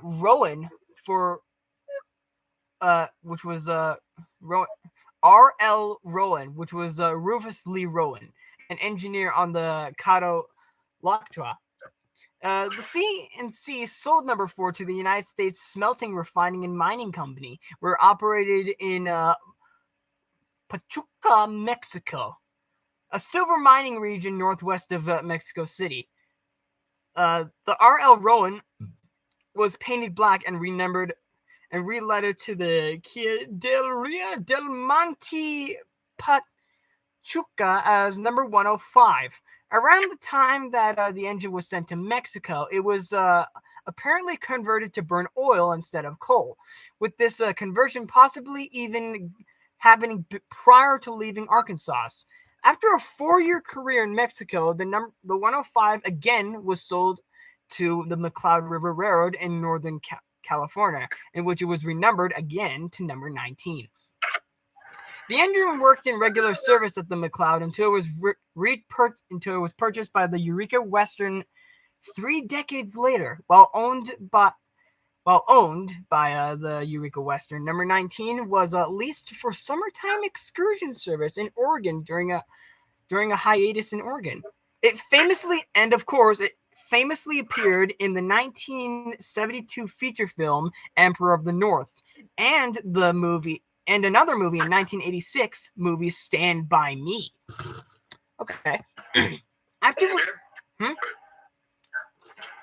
Rowan for which was R.L. Rowan, which was Rufus Lee Rowan, an engineer on the Kato Loctra. The C&C sold number 4 to the United States Smelting, Refining, and Mining Company, where operated in Pachuca, Mexico, a silver mining region northwest of Mexico City. The R.L. Rowan was painted black and renumbered and relettered to the Kia del Rio del Monte Pachuca as number 105. Around the time that the engine was sent to Mexico, it was apparently converted to burn oil instead of coal, with this conversion possibly even happening prior to leaving Arkansas. After a 4-year career in Mexico, the 105 again was sold to the McLeod River Railroad in Northern California, in which it was renumbered again to number 19. The engine worked in regular service at the McLeod until it was purchased by the Eureka Western 3 decades later. While owned by the Eureka Western, number 19 was leased for summertime excursion service in Oregon during a hiatus in Oregon. It famously appeared in the 1972 feature film Emperor of the North and another movie in 1986 movie Stand By Me. Okay. After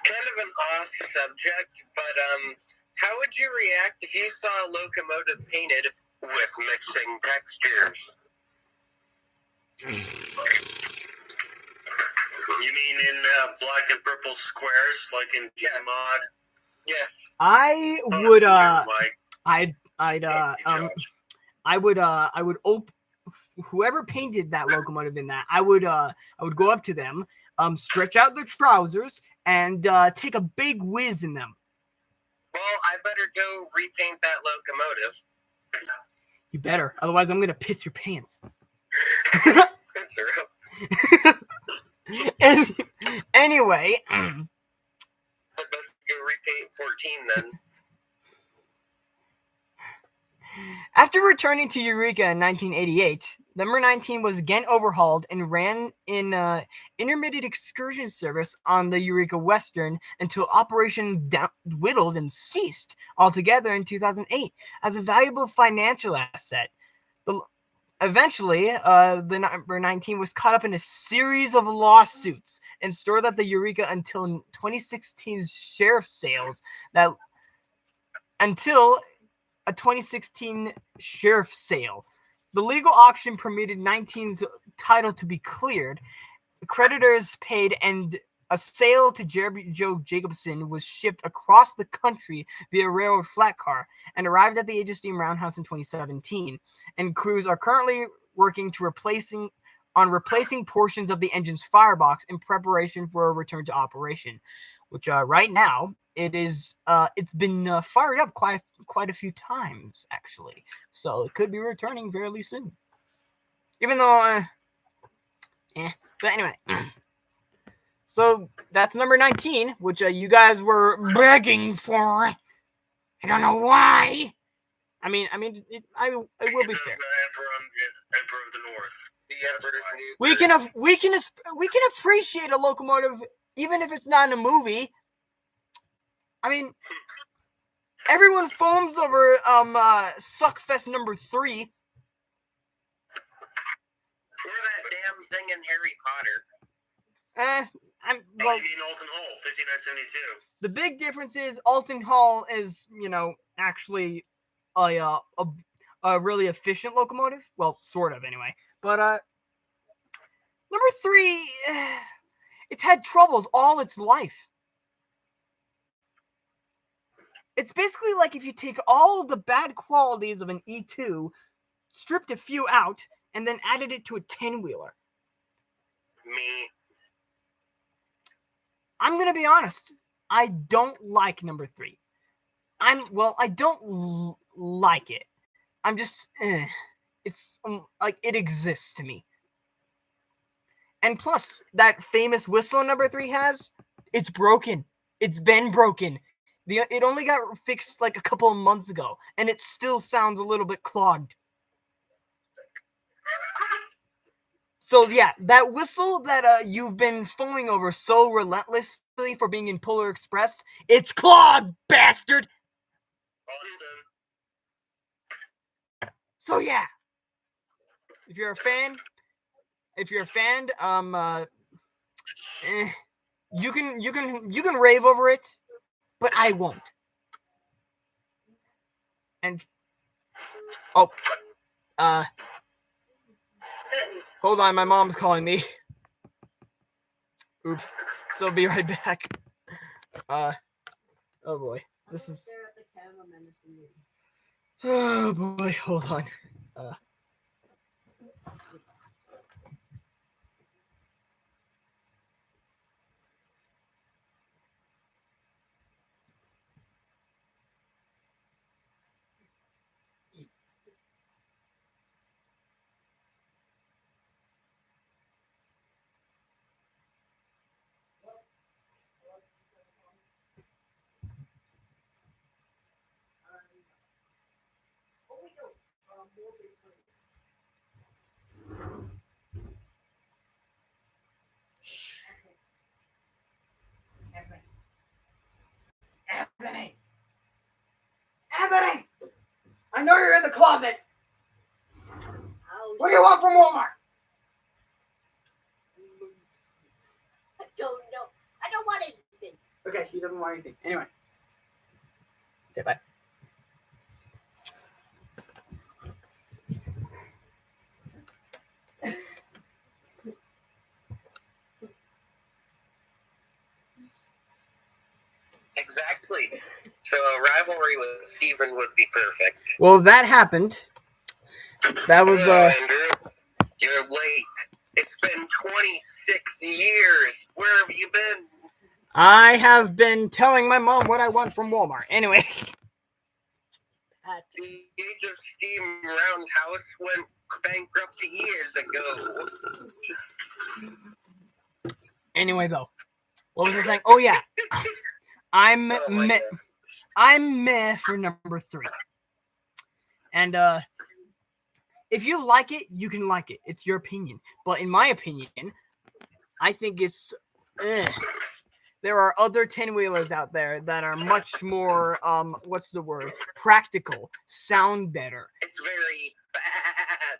Kind of an off subject, but how would you react if you saw a locomotive painted with mixing textures? You mean in black and purple squares, like in Decapod? Yes. I would whoever painted that locomotive in that, I would go up to them, stretch out their trousers, and take a big whiz in them. Well, I better go repaint that locomotive. You better, otherwise I'm gonna piss your pants. And anyway, I best go repaint 14 then. After returning to Eureka in 1988, number 19 was again overhauled and ran in intermittent excursion service on the Eureka Western until operation dwindled and ceased altogether in 2008 as a valuable financial asset. Eventually, the number 19 was caught up in a series of lawsuits and stored at the Eureka until 2016's sheriff sales. Until a 2016 sheriff sale. The legal auction permitted 19's title to be cleared. Creditors paid, and a sale to Jerry Joe Jacobson was shipped across the country via railroad flat car and arrived at the Age of Steam Roundhouse in 2017. And crews are currently working to replacing portions of the engine's firebox in preparation for a return to operation, which right now it's been fired up quite a few times actually, so it could be returning fairly soon. Even though, but anyway. So that's number 19, which you guys were begging for. I don't know why. I mean, it will be fair. The Emperor of the North. The Emperor's New We can appreciate a locomotive even if it's not in a movie. I mean, everyone foams over Suckfest number 3. Or that damn thing in Harry Potter. You mean Alton Hall, 5972. The big difference is Alton Hall is, actually a really efficient locomotive. Well, sort of anyway. But number 3, it's had troubles all its life. It's basically like if you take all the bad qualities of an E2, stripped a few out, and then added it to a 10-wheeler. Me. I'm going to be honest. I don't like number 3. I don't like it. I'm just, it's like it exists to me. And plus, that famous whistle number 3 has, it's broken. It's been broken. It only got fixed like a couple of months ago, and it still sounds a little bit clogged. So yeah, that whistle that you've been foaming over so relentlessly for being in Polar Express, it's clogged, bastard! Awesome. So yeah, if you're a fan, you can rave over it, but I won't. And hold on, my mom's calling me. Oops. So be right back. Oh boy, this is. Oh boy, hold on. Anthony! I know you're in the closet. What do you want from Walmart? I don't know. I don't want anything. Okay, he doesn't want anything. Anyway. Okay, bye. Exactly. So a rivalry with Steven would be perfect. Well, that happened. That was Andrew, you're late. It's been 26 years. Where have you been? I have been telling my mom what I want from Walmart. Anyway. The Age of Steam Roundhouse went bankrupt years ago. Anyway, though. What was I saying? Oh, yeah. I'm meh for number 3. And, if you like it, you can like it. It's your opinion. But in my opinion, I think it's... There are other 10-wheelers out there that are much more, practical, sound better. It's very bad.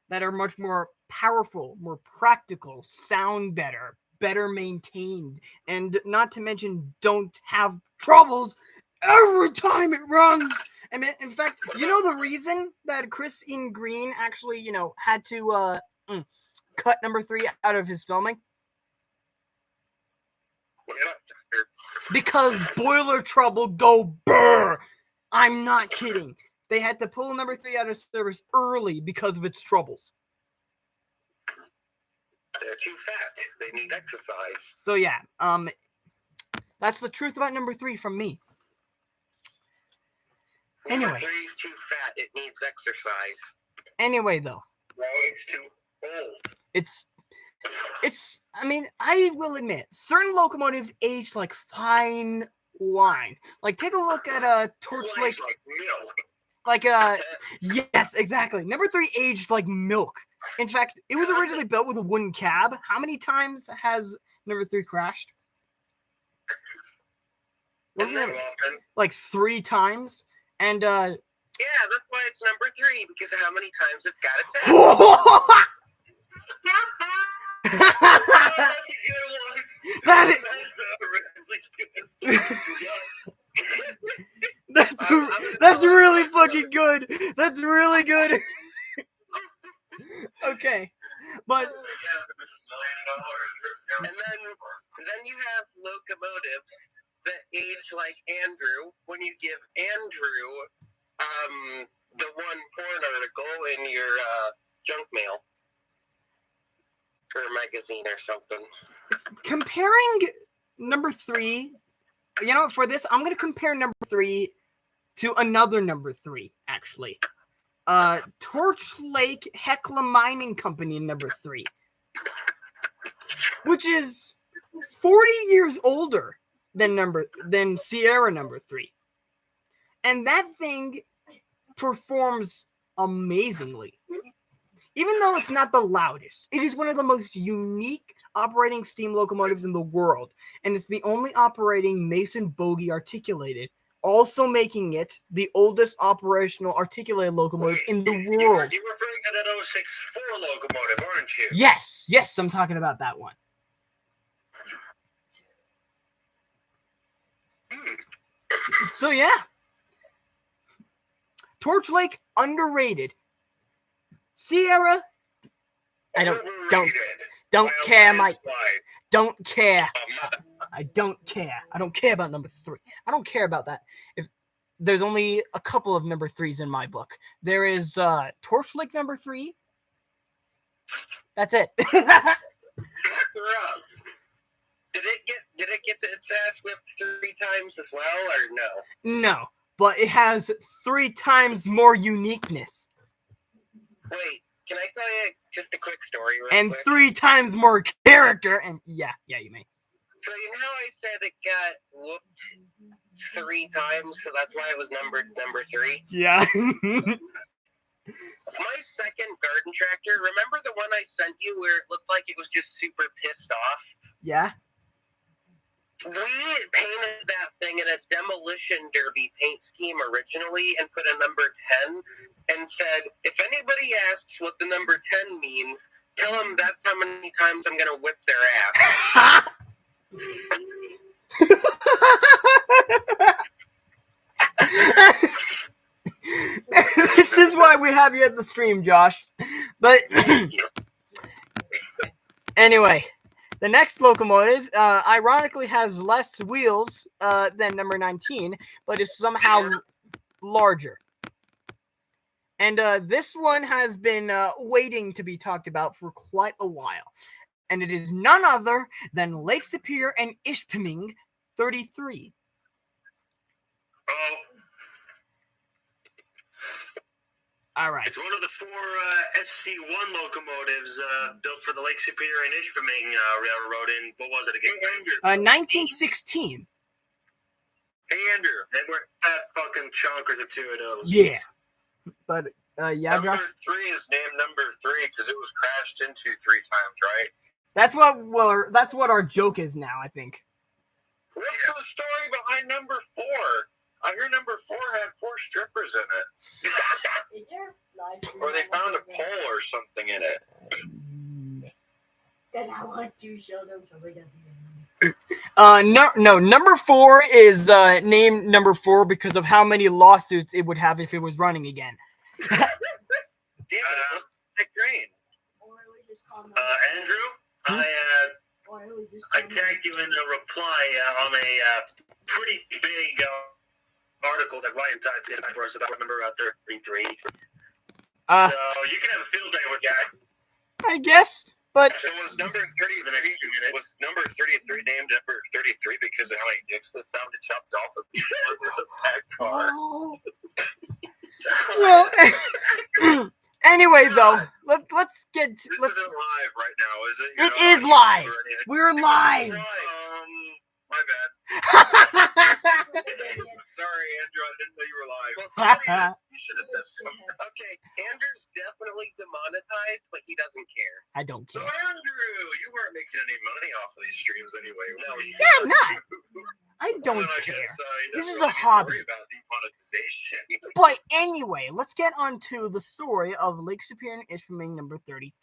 That are much more powerful, more practical, sound better, better maintained, and not to mention don't have troubles every time it runs. I mean, in fact, you know the reason that Chris Ian Green actually, had to cut number 3 out of his filming? Because boiler trouble go brr. I'm not kidding. They had to pull number 3 out of service early because of its troubles. They're too fat. They need exercise. So yeah, that's the truth about number 3 from me. Anyway. Number 3's too fat. It needs exercise. Anyway, though. No, it's too old. It's, I mean, I will admit, certain locomotives age like fine wine. Like, take a look at Torch Lake. Like milk. Like, yes, exactly. Number 3 aged like milk. In fact, it was originally built with a wooden cab. How many times has number 3 crashed? Wasn't it like 3 times? And, yeah, that's why it's number 3, because of how many times it's got its That's a good one. That is... That's really fucking good. That's really good. Okay, but and then you have locomotives that age like Andrew. When you give Andrew the one porn article in your junk mail or magazine or something. Comparing number 3, for this, I'm gonna compare number 3 to another number 3, actually. Torch Lake Hecla Mining Company number 3. which is 40 years older than Sierra number 3. And that thing performs amazingly. Even though it's not the loudest, it is one of the most unique operating steam locomotives in the world, and it's the only operating Mason bogie articulated, also making it the oldest operational articulated locomotive in the world. You're referring to that 064 locomotive, aren't you? Yes, I'm talking about that one. So yeah, Torch Lake underrated. Sierra, I don't care, Mike. Don't care. I don't care. I don't care about number 3. I don't care about that. If there's only a couple of number 3s in my book. There is Torch Lake number 3. That's it. That's rough. Did it get its ass whipped 3 times as well, or no? No, but it has 3 times more uniqueness. Wait, can I tell you just a quick story real And quick? 3 times more character. And yeah, you may. So you know how I said it got whooped 3 times, so that's why it was numbered number 3? Yeah. My second garden tractor, remember the one I sent you where it looked like it was just super pissed off? Yeah. We painted that thing in a demolition derby paint scheme originally and put a number 10 and said, if anybody asks what the number 10 means, tell them that's how many times I'm going to whip their ass. This is why we have you at the stream, Josh. But anyway, the next locomotive, ironically, has less wheels than number 19, but is somehow larger. And this one has been waiting to be talked about for quite a while. And it is none other than Lake Superior and Ishpeming 33. Oh. All right. It's one of the 4 SC1 locomotives built for the Lake Superior and Ishpeming Railroad in, what was it again? 1916. Hey, Andrew. They were fat fucking chunkers of 2 of those. Yeah. But, yeah, Number Josh? 3 is named number 3 because it was crashed into 3 times, right? That's what our joke is now, I think. What's the story behind number 4? I hear number 4 had 4 strippers in it. Is there live stream Or they on found a Instagram? pole or something in it. Then I want to show them something that No, number 4 is named number 4 because of how many lawsuits it would have if it was running again. Damn it, it was thick green. or I would just call them Andrew, Hmm? or I would just I call them tagged you in a reply on a pretty big article that Ryan typed in for us about number 33. So you can have a field day with that. I guess, but So was number 33 was number 33 named number 33 because of how many dicks they found it chopped off of the packed car? well, anyway, though, let's get This let's. isn't live right now, is it? It is live. We're live. My bad. Sorry, Andrew, I didn't know you were live. You should have said something. Okay, Andrew's definitely demonetized, but he doesn't care. I don't So care. Andrew, you weren't making any money off of these streams anyway. No, Yeah, I'm not. I don't Well, I care. guess, he This doesn't is really a need to hobby. worry about demonetization. But anyway, let's get on to the story of Lake Superior and Ishpeming number 33.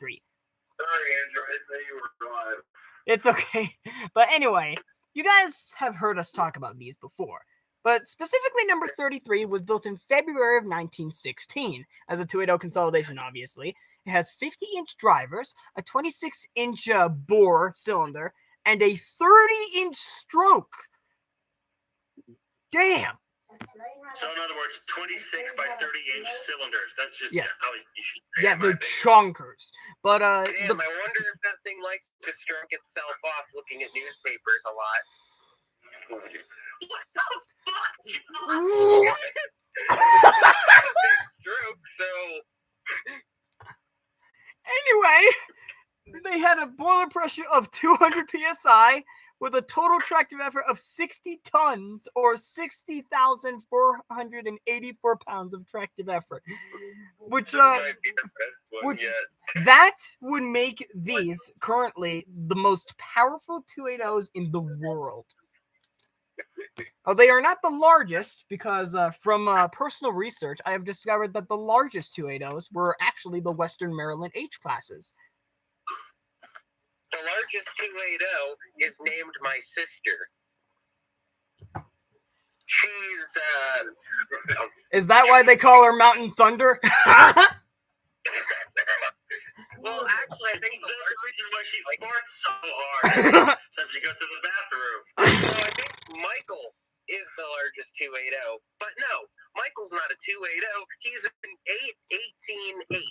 Sorry, Andrew, I didn't know you were live. It's okay. But anyway, you guys have heard us talk about these before. But specifically, number 33 was built in February of 1916 as a 280 consolidation, obviously. It has 50-inch drivers, a 26-inch bore cylinder, and a 30-inch stroke. Damn. So in other words, 26 by 30-inch cylinders. That's just Yes. how you should say Yeah, it, they're I think. chunkers. But Damn, I wonder if that thing likes to stroke itself off looking at newspapers a lot. What the fuck? Stroke, so anyway, they had a boiler pressure of 200 psi with a total tractive effort of 60 tons or 60,484 pounds of tractive effort, which Might be the best one which- yet. that would make these currently the most powerful 280s in the world. Oh, they are not the largest because from personal research, I have discovered that the largest 280s were actually the Western Maryland H classes. The largest 280 is named my sister. She's, Is that why they call her Mountain Thunder? well, actually, I think That's the reason why she farts so hard. Since she goes to the bathroom. So I think Michael is the largest 280, but no, Michael's not a 280. He's an 818-8.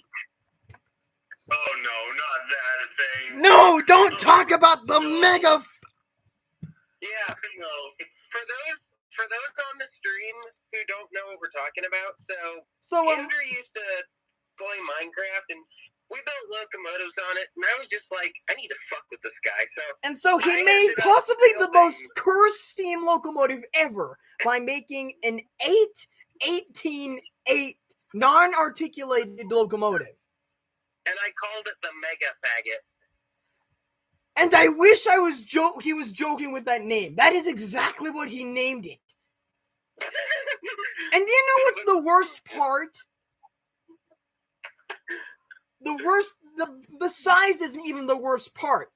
Oh no, not that thing. No, don't talk about the mega. Yeah, No. for those on the stream who don't know what we're talking about, So Andrew used to play Minecraft and we built locomotives on it, and I was just like, I need to fuck with this guy. So he I made ended up possibly the most building- cursed steam locomotive ever by making an 818-8 non-articulated locomotive. and I called it the Mega Faggot. And I wish he was joking with that name. That is exactly what he named it. And do you know what's the worst part? The size isn't even the worst part.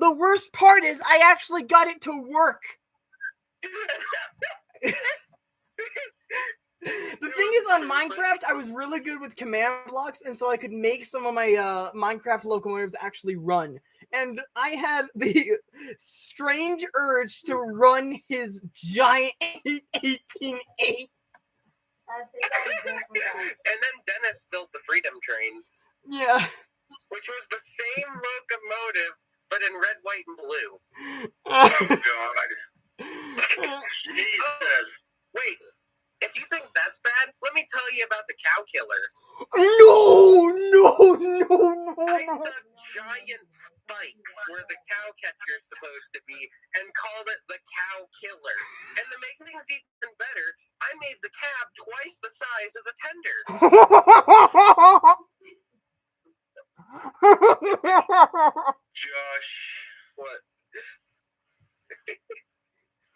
The worst part is I actually got it to work. The thing is, on Minecraft, I was really good with command blocks, and so I could make some of my Minecraft locomotives actually run. And I had the strange urge to run his giant 818-8. I think I was just with us. And then Dennis built the Freedom Train, Yeah. which was the same locomotive, but in red, white, and blue. Oh god. Jesus. Wait, if you think that's bad, let me tell you about the Cow Killer. No. I stuck giant spikes where the cow catcher's supposed to be and called it the Cow Killer. And to make things even better, I made the cab twice the size of the tender. Josh. What?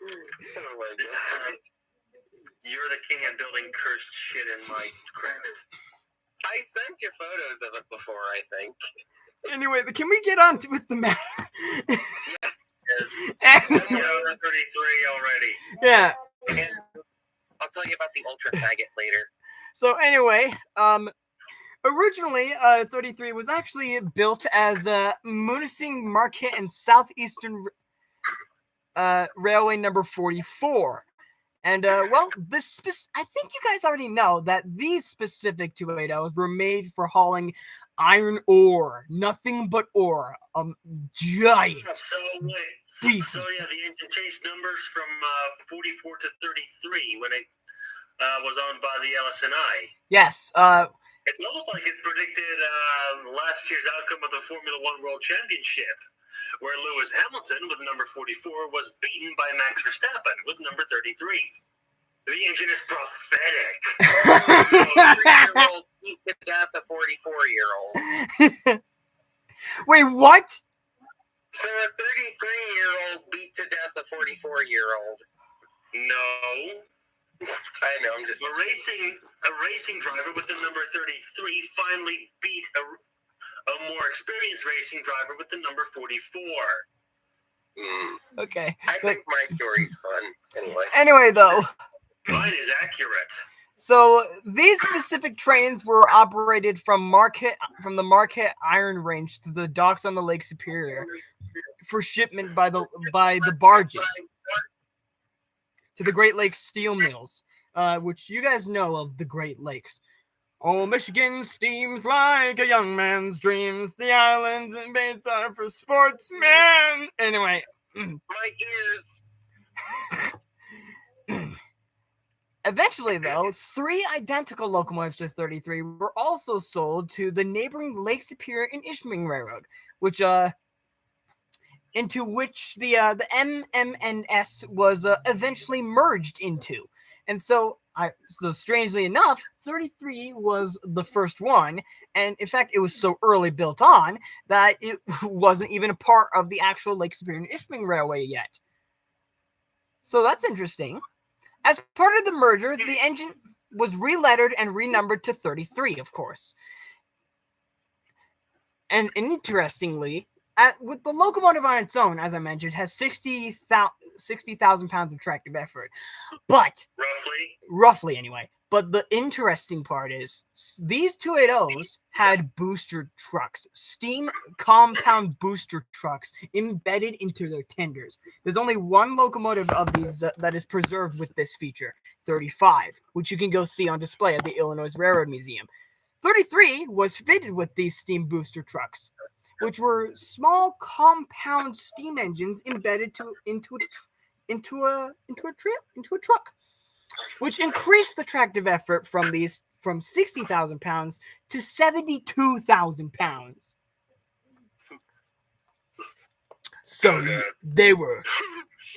Oh my This god. You're the king of building cursed shit in my credit. I sent you photos of it before, I think. Anyway, can we get on with the matter? Yes. We're over 33 already. Yeah. And I'll tell you about the Ultra Faggot later. So anyway, originally, 33 was actually built as Munising Market and Southeastern Railway number 44. And, well, I think you guys already know that these specific 280s were made for hauling iron ore. Nothing but ore. Giant So wait. beef. So yeah, the engine changed numbers from 44 to 33 when it was owned by the LSNI. Yes, It's almost like it predicted last year's outcome of the Formula One World Championship, where Lewis Hamilton with number 44 was beaten by Max Verstappen with number 33. The engine is prophetic. A 3-year-old beat to death a 44-year-old. Wait, what? So a 33-year-old beat to death a 44-year-old. No. I know, I'm just... A racing driver with the number 33 finally beat a more experienced racing driver with the number 44. Okay. I think my story's fun. Anyway, though. Mine is accurate. So these specific trains were operated from the Marquette Iron Range to the docks on the Lake Superior for shipment by the barges to the Great Lakes steel mills, which you guys know of the Great Lakes. Oh, Michigan steams like a young man's dreams. The islands and baits are for sportsmen. Anyway. My ears. Eventually, though, 3 identical locomotives to 33 were also sold to the neighboring Lake Superior and Ishpeming Railroad, which into which the MMNS was eventually merged into. And so strangely enough, 33 was the first one, and in fact, it was so early built on that it wasn't even a part of the actual Lake Superior and Ishpeming Railway yet. So that's interesting. As part of the merger, the engine was relettered and renumbered to 33, of course. And interestingly, with the locomotive on its own, as I mentioned, has 60,000 pounds of tractive effort. But roughly anyway. But the interesting part is these 280s had booster trucks, steam compound booster trucks embedded into their tenders. There's only one locomotive of these that is preserved with this feature, 35, which you can go see on display at the Illinois Railroad Museum. 33 was fitted with these steam booster trucks, which were small compound steam engines embedded into a truck, which increased the tractive effort from 60,000 pounds to 72,000 pounds. So they were.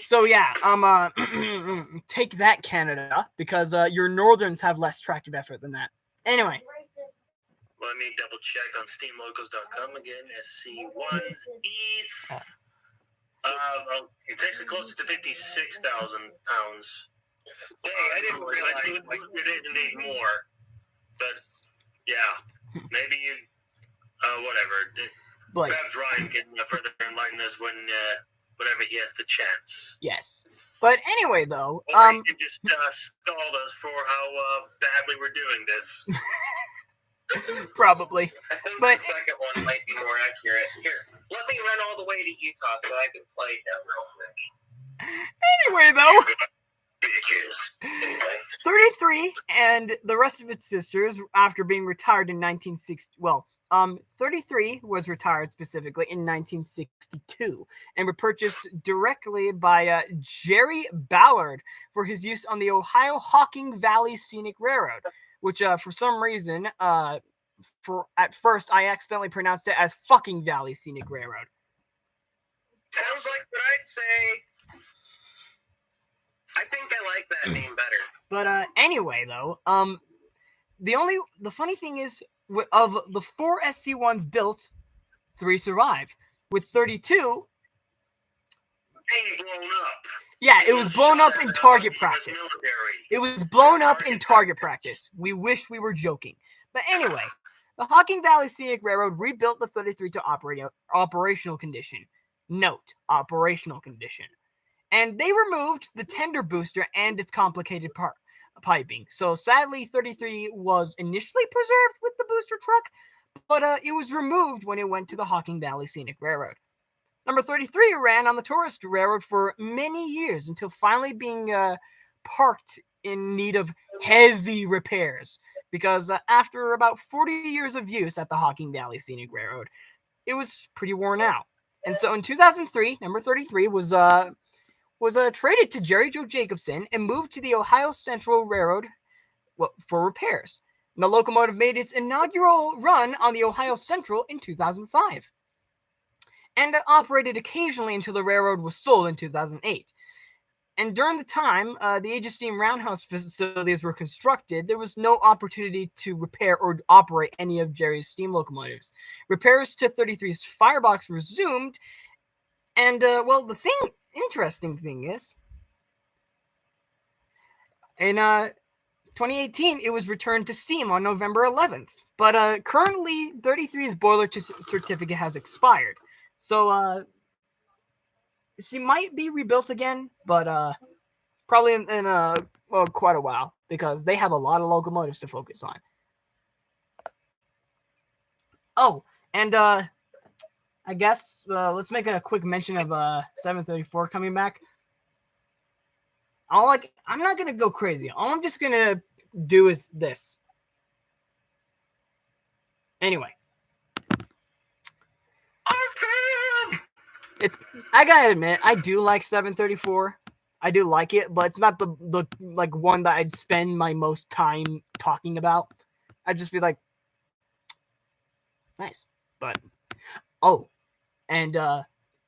So yeah, take that, Canada, because your Northerns have less tractive effort than that. Anyway. Let me double check on steamlocos.com again. SC1s East. It's actually closer to 56,000 pounds. Hey, I didn't realize it isn't anymore. But yeah, maybe you, whatever. Perhaps Ryan can further enlighten us whenever he has the chance. Yes. But anyway, though, or he can just scold us for how badly we're doing this. Probably. I think but the second one might be more accurate. Here, let me run all the way to Utah so I can play him real quick. Anyway, though, Bitches. 33 and the rest of its sisters, after being retired in 1960, 33 was retired specifically in 1962 and were purchased directly by Jerry Ballard for his use on the Ohio Hocking Valley Scenic Railroad, which for some reason, at first I accidentally pronounced it as fucking Valley Scenic Railroad. Sounds like what I'd say. I think I like that name better. But anyway, though, the funny thing is, of the 4 SC1s built, 3 survived. With 32, being blown up. Yeah, it was blown up in target practice. It was blown up in target practice. We wish we were joking. But anyway, the Hocking Valley Scenic Railroad rebuilt the 33 to operational condition. Note, operational condition. And they removed the tender booster and its complicated piping. So sadly, 33 was initially preserved with the booster truck, but it was removed when it went to the Hocking Valley Scenic Railroad. Number 33 ran on the tourist railroad for many years until finally being parked in need of heavy repairs. Because after about 40 years of use at the Hocking Valley Scenic Railroad, it was pretty worn out. And so in 2003, number 33 was traded to Jerry Joe Jacobson and moved to the Ohio Central Railroad for repairs. And the locomotive made its inaugural run on the Ohio Central in 2005. And operated occasionally until the railroad was sold in 2008. And during the time the Age of Steam roundhouse facilities were constructed, there was no opportunity to repair or operate any of Jerry's steam locomotives. Repairs to 33's firebox resumed, and the interesting thing is, in 2018, it was returned to steam on November 11th. But currently, 33's boiler certificate has expired. So, she might be rebuilt again, but probably in quite a while, because they have a lot of locomotives to focus on. Oh, and I guess let's make a quick mention of 734 coming back. I'm not gonna go crazy. All I'm just gonna do is this. Anyway. Awesome! I gotta admit, I do like 734. I do like it, but it's not the like one that I'd spend my most time talking about. I'd just be like, nice. But oh, and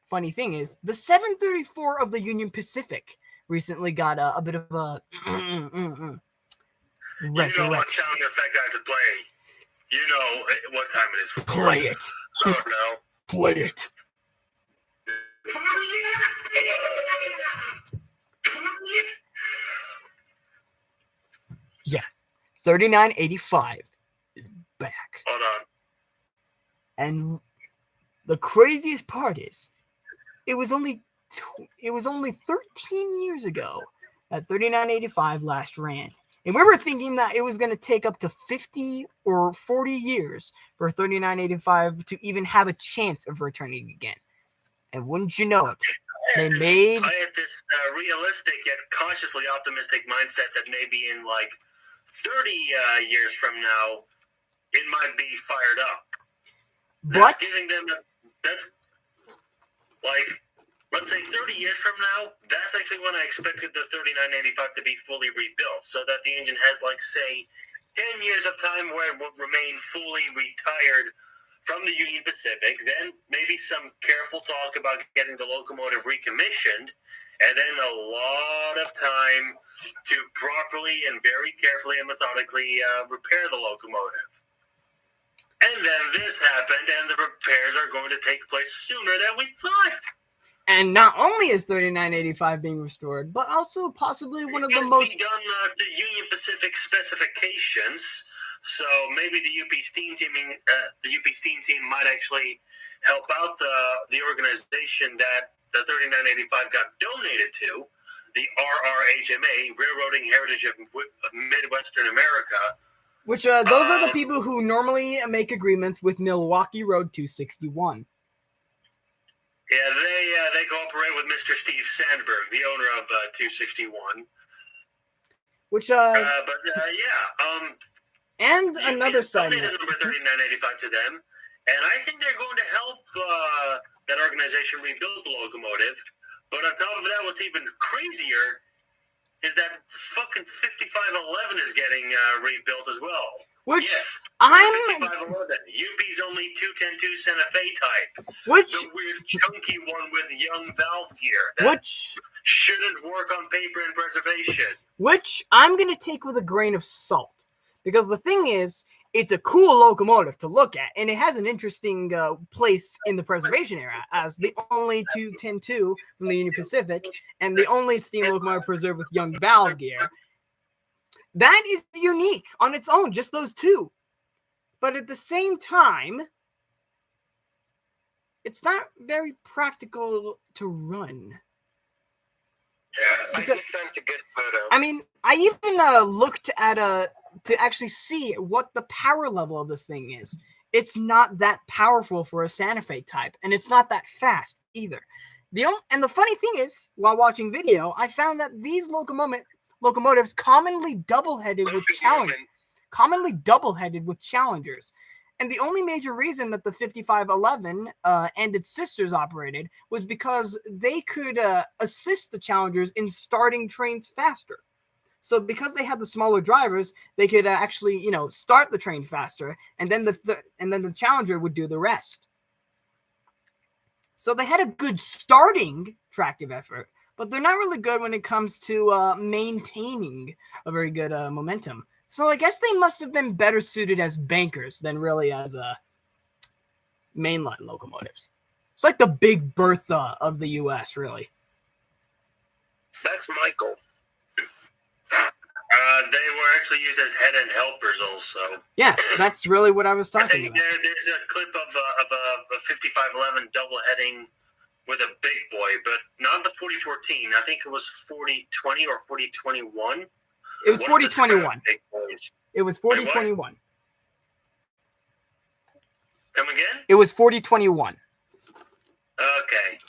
funny thing is, the 734 of the Union Pacific recently got a bit of a You know what resurrection. sound effect I have to play. You know what time it is. Play it. So now. Play it. Yeah. 3985 is back. Hold on. And the craziest part is, it was only 13 years ago that 3985 last ran. And we were thinking that it was going to take up to 50 or 40 years for 3985 to even have a chance of returning again. And wouldn't you know it, they made... I had this realistic yet cautiously optimistic mindset that maybe in like 30 years from now, it might be fired up. But... That's giving them that's like, let's say 30 years from now, that's actually when I expected the 3985 to be fully rebuilt, so that the engine has, like, say, 10 years of time where it will remain fully retired from the Union Pacific, then maybe some careful talk about getting the locomotive recommissioned, and then a lot of time to properly and very carefully and methodically repair the locomotive. And then this happened, and the repairs are going to take place sooner than we thought. And not only is 3985 being restored, but also possibly one of the most... It's done to Union Pacific specifications, so maybe the UP Steam team might actually help out the organization that the 3985 got donated to, the RRHMA, Railroading Heritage of Midwestern America. Which, those are the people who normally make agreements with Milwaukee Road 261. Yeah, they cooperate with Mr. Steve Sandberg, the owner of 261. Which, and yeah. another side note. Number 3985 to them, and I think they're going to help that organization rebuild the locomotive. But on top of that, what's even crazier is that fucking 5511 is getting rebuilt as well. Which yes, I'm... 5511. UP's only 210-2 Santa Fe type. Which... The weird chunky one with young valve gear. Which... shouldn't work on paper and preservation. Which I'm going to take with a grain of salt. Because the thing is, it's a cool locomotive to look at, and it has an interesting place in the preservation era as the only 210-2 from the Union Pacific and the only steam locomotive preserved with young valve gear. That is unique on its own, just those two. But at the same time, it's not very practical to run. Yeah, Because, I just sent a good photo. I mean, I even looked at to actually see what the power level of this thing is. It's not that powerful for a Santa Fe type, and it's not that fast either. And the funny thing is, while watching video, I found that these locomotives commonly double-headed with challengers. And the only major reason that the 5511 and its sisters operated was because they could assist the challengers in starting trains faster. So because they had the smaller drivers, they could actually, start the train faster, and then the challenger would do the rest. So they had a good starting tractive effort, but they're not really good when it comes to maintaining a very good momentum. So I guess they must have been better suited as bankers than really as mainline locomotives. It's like the Big Bertha of the U.S., really. That's Michael. They were actually used as head end helpers also. Yes, that's really what I was I talking think about. there's a clip of a 5511 double heading with a big boy, but not the 4014. I think it was 4020 or 4021. It was 4021. It was Wait, 4021. Come again? It was 4021. Okay.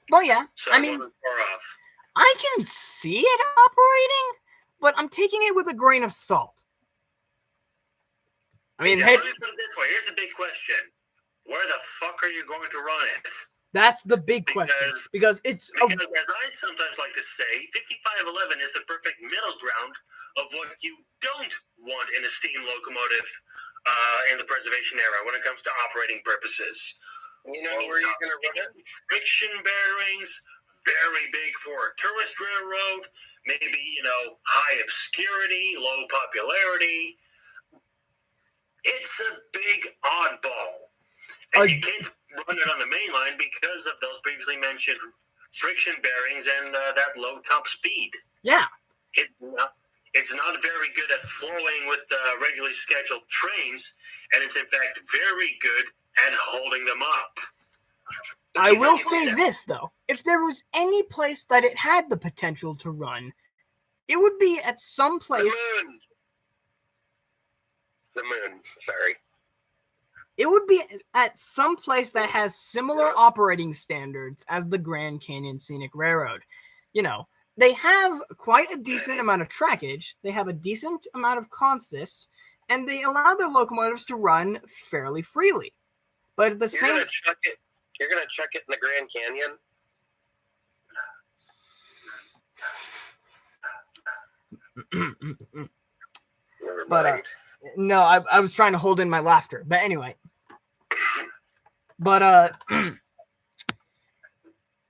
Well, yeah. So I mean, wasn't far off. I can see it operating, but I'm taking it with a grain of salt. I mean, Yeah, hey, let me put it this way. Here's a big question. Where the fuck are you going to run it? That's the big question. Because it's Because as I sometimes like to say, 5511 is the perfect middle ground of what you don't want in a steam locomotive in the preservation era when it comes to operating purposes. You know where you're going to run it? Friction bearings, very big for a tourist railroad, maybe, high obscurity, low popularity. It's a big oddball. And you can't run it on the main line because of those previously mentioned friction bearings and that low top speed. Yeah. It's not very good at flowing with regularly scheduled trains, and it's in fact very good at holding them up. I will say this, though. If there was any place that it had the potential to run, it would be at some place... The moon. Sorry. It would be at some place that has similar operating standards as the Grand Canyon Scenic Railroad. They have quite a decent amount of trackage, they have a decent amount of consist, and they allow their locomotives to run fairly freely. But at the same... You're going to chuck it in the Grand Canyon? Never mind. No, I was trying to hold in my laughter. But anyway. But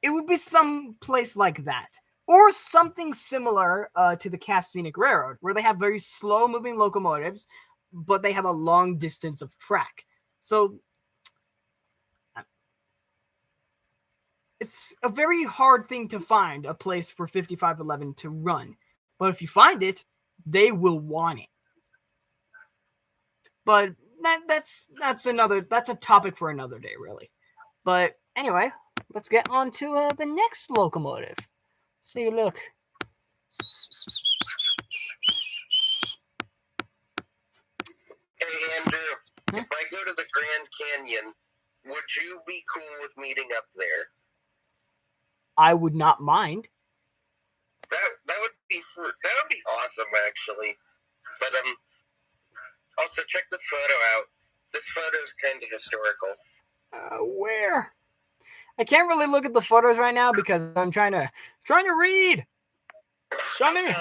it would be some place like that. Or something similar to the Cass Scenic Railroad, where they have very slow-moving locomotives, but they have a long distance of track. So it's a very hard thing to find a place for 5511 to run. But if you find it, they will want it. But that's a topic for another day, really. But anyway, let's get on to the next locomotive. See, look. Hey, Andrew, if I go to the Grand Canyon, would you be cool with meeting up there? I would not mind. That would be awesome, actually. But also check this photo out. This photo is kind of historical. Where? I can't really look at the photos right now because I'm trying to read. Sonny,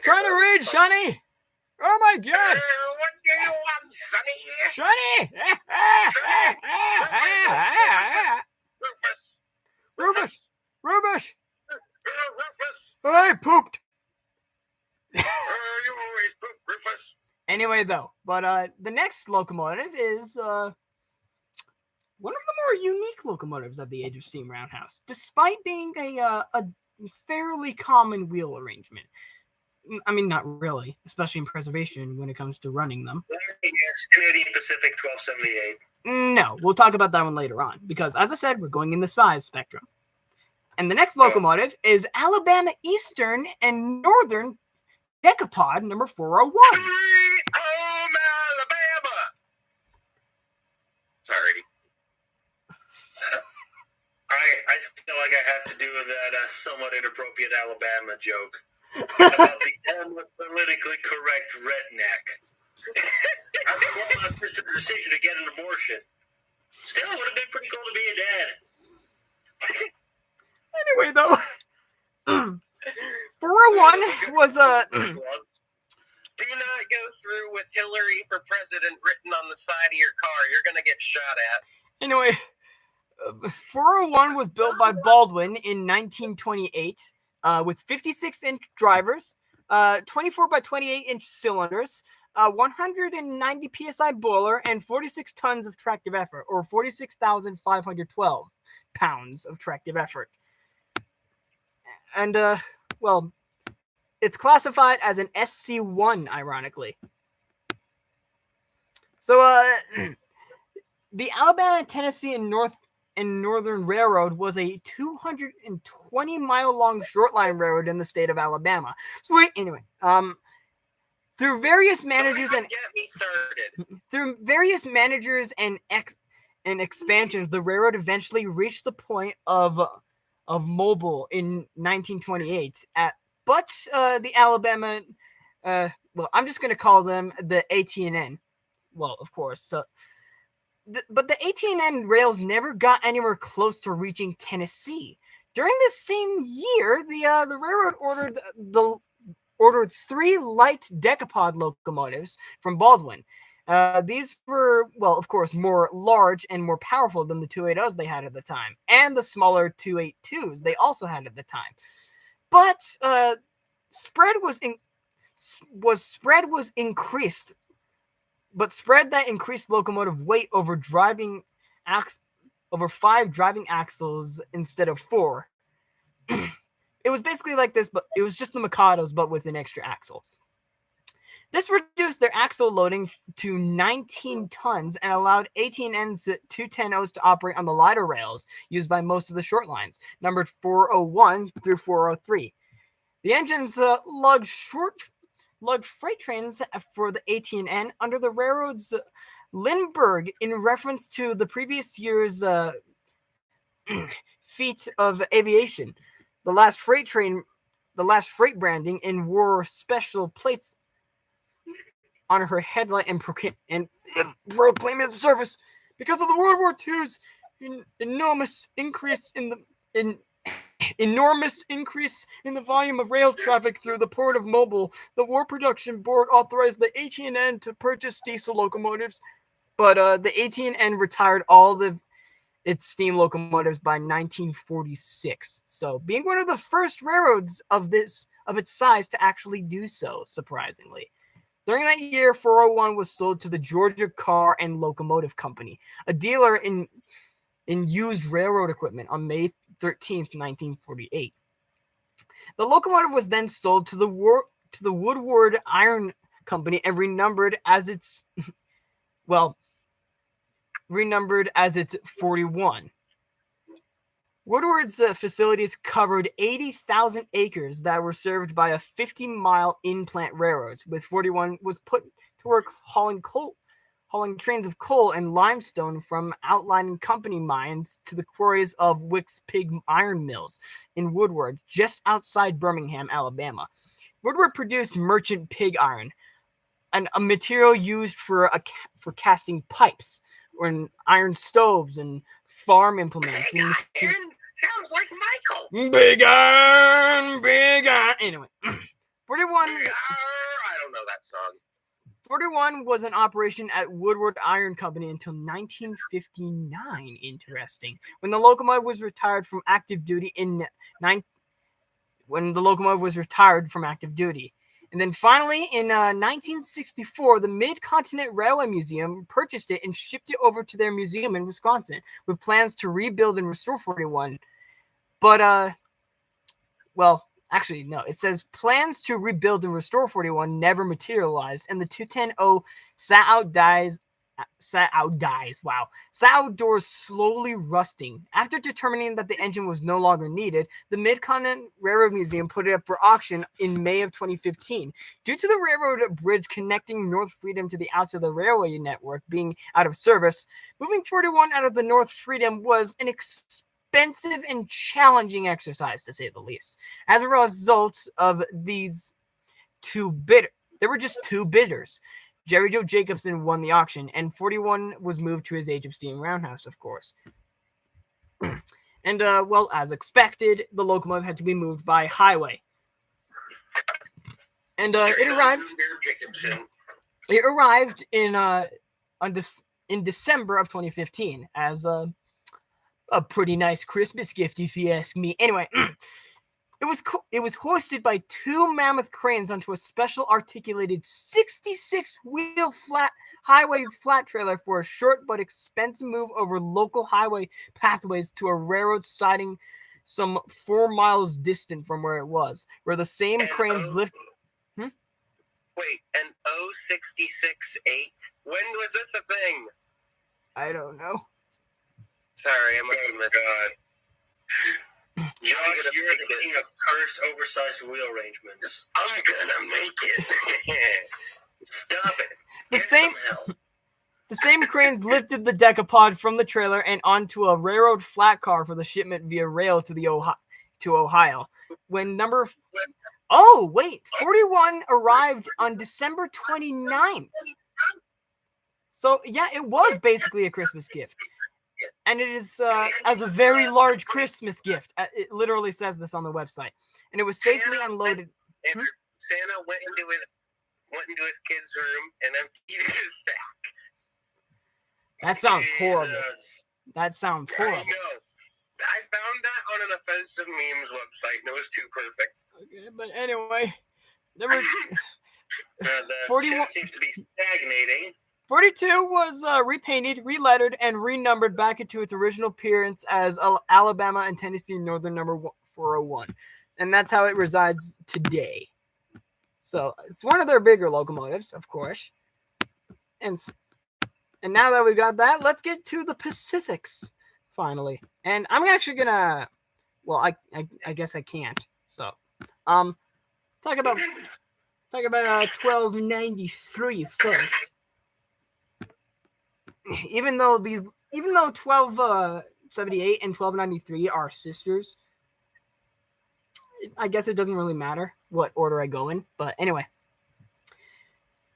trying to read, Sonny. Oh my God! What do you want, Sonny! Sonny? Rufus! Rufus! I pooped. You always poop, Rufus. Anyway, though, but the next locomotive is one of the more unique locomotives at the Age of Steam Roundhouse, despite being a fairly common wheel arrangement. I mean, not really, especially in preservation when it comes to running them. Yes, Canadian Pacific 1278. No, we'll talk about that one later on, because as I said, we're going in the size spectrum. And the next locomotive is Alabama Eastern and Northern Decapod number 401. Home, Alabama! Sorry. I feel like I have to do that somewhat inappropriate Alabama joke about the politically correct redneck. I think one of my decision to get an abortion. Still, it would have been pretty cool to be a dad. Anyway, though, 401 was a... Do not go through with Hillary for president written on the side of your car. You're going to get shot at. Anyway, 401 was built by Baldwin in 1928 with 56-inch drivers, 24 by 28-inch cylinders, 190 psi boiler, and 46 tons of tractive effort, or 46,512 pounds of tractive effort. And, well, it's classified as an SC1, ironically. So, the Alabama, Tennessee, and Northern Railroad was a 220-mile-long short-line railroad in the state of Alabama. So, anyway, through various managers and expansions, the railroad eventually reached the point of mobile in 1928 but the Alabama, well, I'm just going to call them the AT&N. Well, of course. So but the AT&N rails never got anywhere close to reaching Tennessee. During this same year, the railroad ordered 3 light Decapod locomotives from Baldwin. These were, well, of course, more large and more powerful than the 280s they had at the time, and the smaller 282s they also had at the time. But spread was increased. But spread that increased locomotive weight over 5 driving axles instead of 4. It was basically like this, but it was just the Mikados, but with an extra axle. This reduced their axle loading to 19 tons and allowed AT&N's 210s to operate on the lighter rails used by most of the short lines, numbered 401 through 403. The engines lugged freight trains for the AT&N under the railroad's Lindbergh in reference to the previous year's feat of aviation. The last freight branding and wore special plates on her headlight and proclaimed its service because of the World War II's enormous increase in the volume of rail traffic through the port of Mobile. The War Production Board authorized the AT&N to purchase diesel locomotives, but the AT&N retired all of its steam locomotives by 1946. So, being one of the first railroads of its size to actually do so, surprisingly. During that year, 401 was sold to the Georgia Car and Locomotive Company, a dealer in used railroad equipment, on May 13th, 1948. The locomotive was then sold to the Woodward Iron Company and renumbered as its 41. Woodward's facilities covered 80,000 acres that were served by a 50-mile in-plant railroad, with 41 was put to work hauling trains of coal and limestone from outlying company mines to the quarries of Wick's Pig Iron Mills in Woodward, just outside Birmingham, Alabama. Woodward produced merchant pig iron, a material used for casting pipes, or in iron stoves and farm implements. Pig iron sounds like Michael. Big iron. Anyway, 41. I don't know that song. 41 was in operation at Woodward Iron Company until 1959. Interesting. When the locomotive was retired from active duty And then finally, in 1964, the Mid-Continent Railway Museum purchased it and shipped it over to their museum in Wisconsin with plans to rebuild and restore 41. But, actually, no. It says plans to rebuild and restore 41 never materialized, and the 210 sat outdoors slowly rusting. After determining that the engine was no longer needed, the Mid-Continent Railroad Museum put it up for auction in May of 2015. Due to the railroad bridge connecting North Freedom to the outside of the railway network being out of service, moving 41 out of the North Freedom was an expensive and challenging exercise, to say the least. As a result of these there were just 2 bidders. Jerry Joe Jacobson won the auction, and 41 was moved to his Age of Steam roundhouse, of course. And, as expected, the locomotive had to be moved by highway. And it arrived in December of 2015 as a pretty nice Christmas gift, if you ask me. Anyway, It was hoisted by 2 mammoth cranes onto a special articulated 66-wheel highway flat trailer for a short but expensive move over local highway pathways to a railroad siding some 4 miles distant from where it was, where the same cranes lift. Wait, an 066-8? When was this a thing? I don't know. Sorry, I must have missed God. Josh, you're the king of cursed, oversized wheel arrangements. I'm gonna make it. Stop it. The same cranes lifted the Decapod from the trailer and onto a railroad flat car for the shipment via rail to Ohio. When 41 arrived on December 29th. So yeah, it was basically a Christmas gift, and it is as a very large Christmas gift. It literally says this on the website, and it was safely unloaded. Santa went into his kid's room and emptied his sack. That sounds horrible. Jesus. That sounds I horrible. know. I found that on an offensive memes website, and it was too perfect. Okay, but anyway, there were The 41 chat seems to be stagnating. 42 was repainted, relettered, and renumbered back into its original appearance as Alabama and Tennessee Northern number 401. And that's how it resides today. So it's one of their bigger locomotives, of course. And now that we got that, let's get to the Pacifics, finally. And I'm actually gonna, well, I guess I can't. So, talk about 1293 first. Even though 1278 and 1293 are sisters, I guess it doesn't really matter what order I go in. But anyway,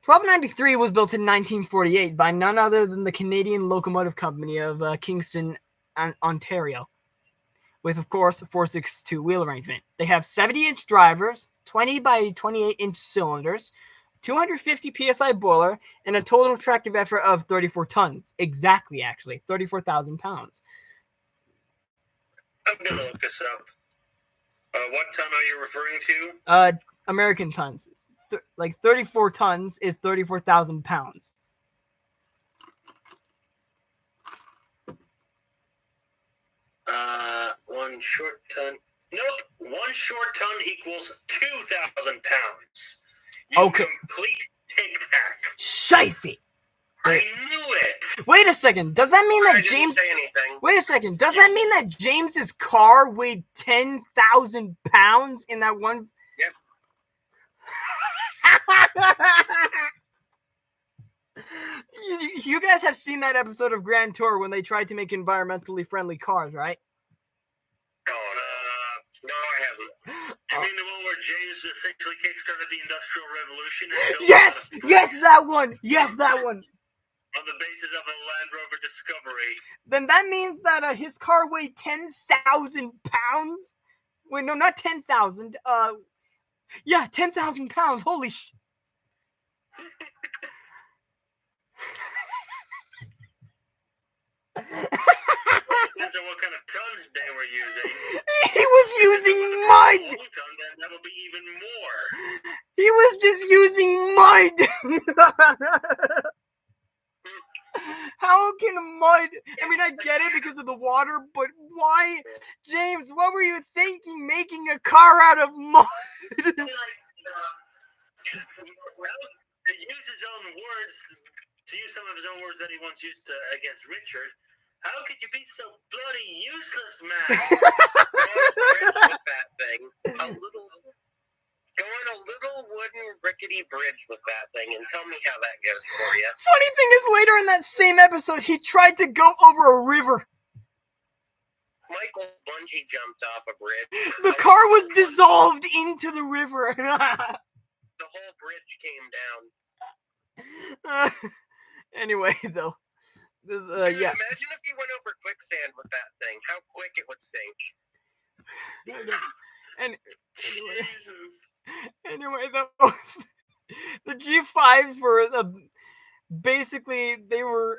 1293 was built in 1948 by none other than the Canadian Locomotive Company of Kingston, Ontario, with, of course, a 462 wheel arrangement. They have 70-inch drivers, 20 by 28-inch cylinders, 250 psi boiler, and a total tractive effort of 34 tons. Exactly, actually, 34,000 pounds. I'm going to look this up. What ton are you referring to? American tons. 34 tons is 34,000 pounds. One short ton. Nope. 1 short ton equals 2,000 pounds. You Okay. complete tic-tac. Scheisse! I knew it. Wait a second. Does that mean I that didn't James... say anything. Wait a second. Does that mean that James's car weighed 10,000 pounds in that one... Yep. You guys have seen that episode of Grand Tour when they tried to make environmentally friendly cars, right? No, I haven't. You mean the one where James essentially kickstarted the Industrial Revolution? Yes! Yes, that one! Yes, that one! On the basis of a Land Rover Discovery. Then that means that his car weighed 10,000 pounds? Wait, no, not 10,000. Yeah, 10,000 pounds. Holy sh... Depends on what kind of tons they were using. He was using mud! Long ton, then that'll be even more. He was just using mud! How can mud... I mean, I get it because of the water, but why? James, what were you thinking making a car out of mud? Well, to use his own words, to use some of his own words that he once used against Richard, how could you be so bloody useless, man? With that thing. Go on a little wooden rickety bridge with that thing and tell me how that goes for you. Funny thing is, later in that same episode, he tried to go over a river. Michael bungee jumped off a bridge. The car was dissolved into the river. The whole bridge came down. Anyway, though. This, Dude, yeah. imagine if you went over quicksand with that thing. How quick it would sink. Anyway, though, the G5s were basically, they were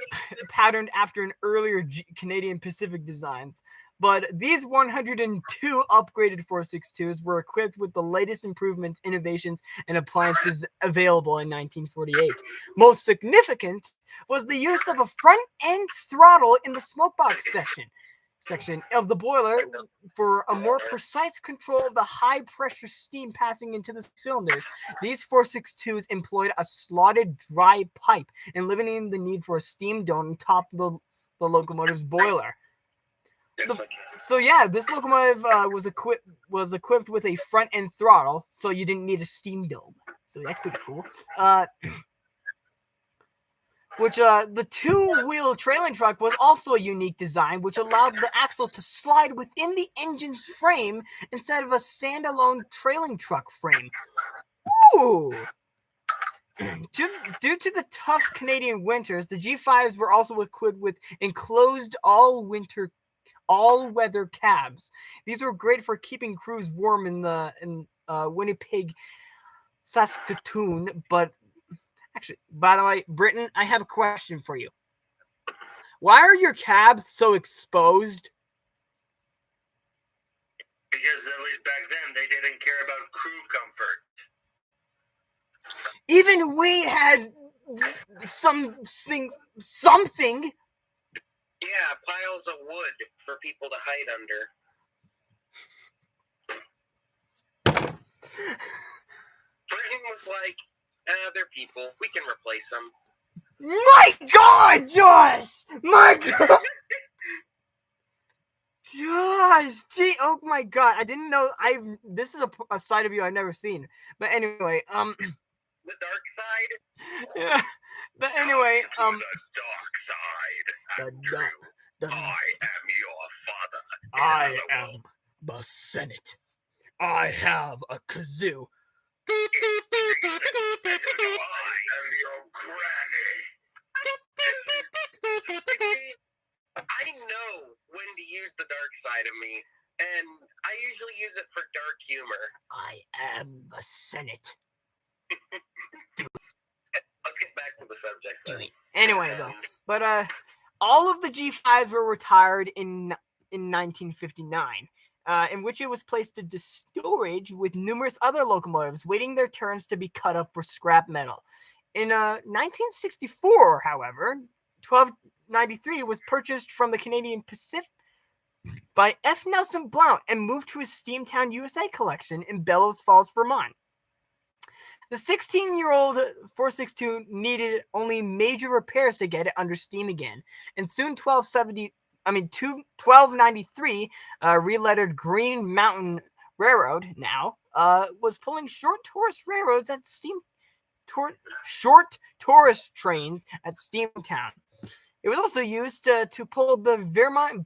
patterned after an earlier Canadian Pacific designs. But these 102 upgraded 462s were equipped with the latest improvements, innovations, and appliances available in 1948. Most significant was the use of a front-end throttle in the smokebox section of the boiler for a more precise control of the high-pressure steam passing into the cylinders. These 462s employed a slotted dry pipe, eliminating the need for a steam dome on top of the locomotive's boiler. So yeah, this locomotive was equipped with a front end throttle, so you didn't need a steam dome. So that's pretty cool. The two-wheel trailing truck was also a unique design, which allowed the axle to slide within the engine's frame instead of a standalone trailing truck frame. Ooh. Due to the tough Canadian winters, the G5s were also equipped with enclosed all-weather cabs. These were great for keeping crews warm in Winnipeg, Saskatoon. But actually, by the way, Britton, I have a question for you. Why are your cabs so exposed? Because at least back then they didn't care about crew comfort. Even we had something. Yeah, piles of wood for people to hide under. Britain was like, they're people. We can replace them. My God, Josh! My God! Josh! Gee, oh my God! I didn't know. This is a side of you I've never seen. But anyway, The dark side. yeah. But anyway, The dark side. Andrew, I am your father. I am the Senate. I have a kazoo. I am your granny. I know when to use the dark side of me, and I usually use it for dark humor. I am the Senate. Let's get back to the subject. Do it. Anyway, though, but all of the G5s were retired in 1959, in which it was placed into storage with numerous other locomotives waiting their turns to be cut up for scrap metal. In 1964, however, 1293 was purchased from the Canadian Pacific by F. Nelson Blount and moved to his Steamtown, USA collection in Bellows Falls, Vermont. The 16-year-old 462 needed only major repairs to get it under steam again, and soon 1293, relettered Green Mountain Railroad now, was pulling short tourist railroads at short tourist trains at Steamtown. It was also used to pull the Vermont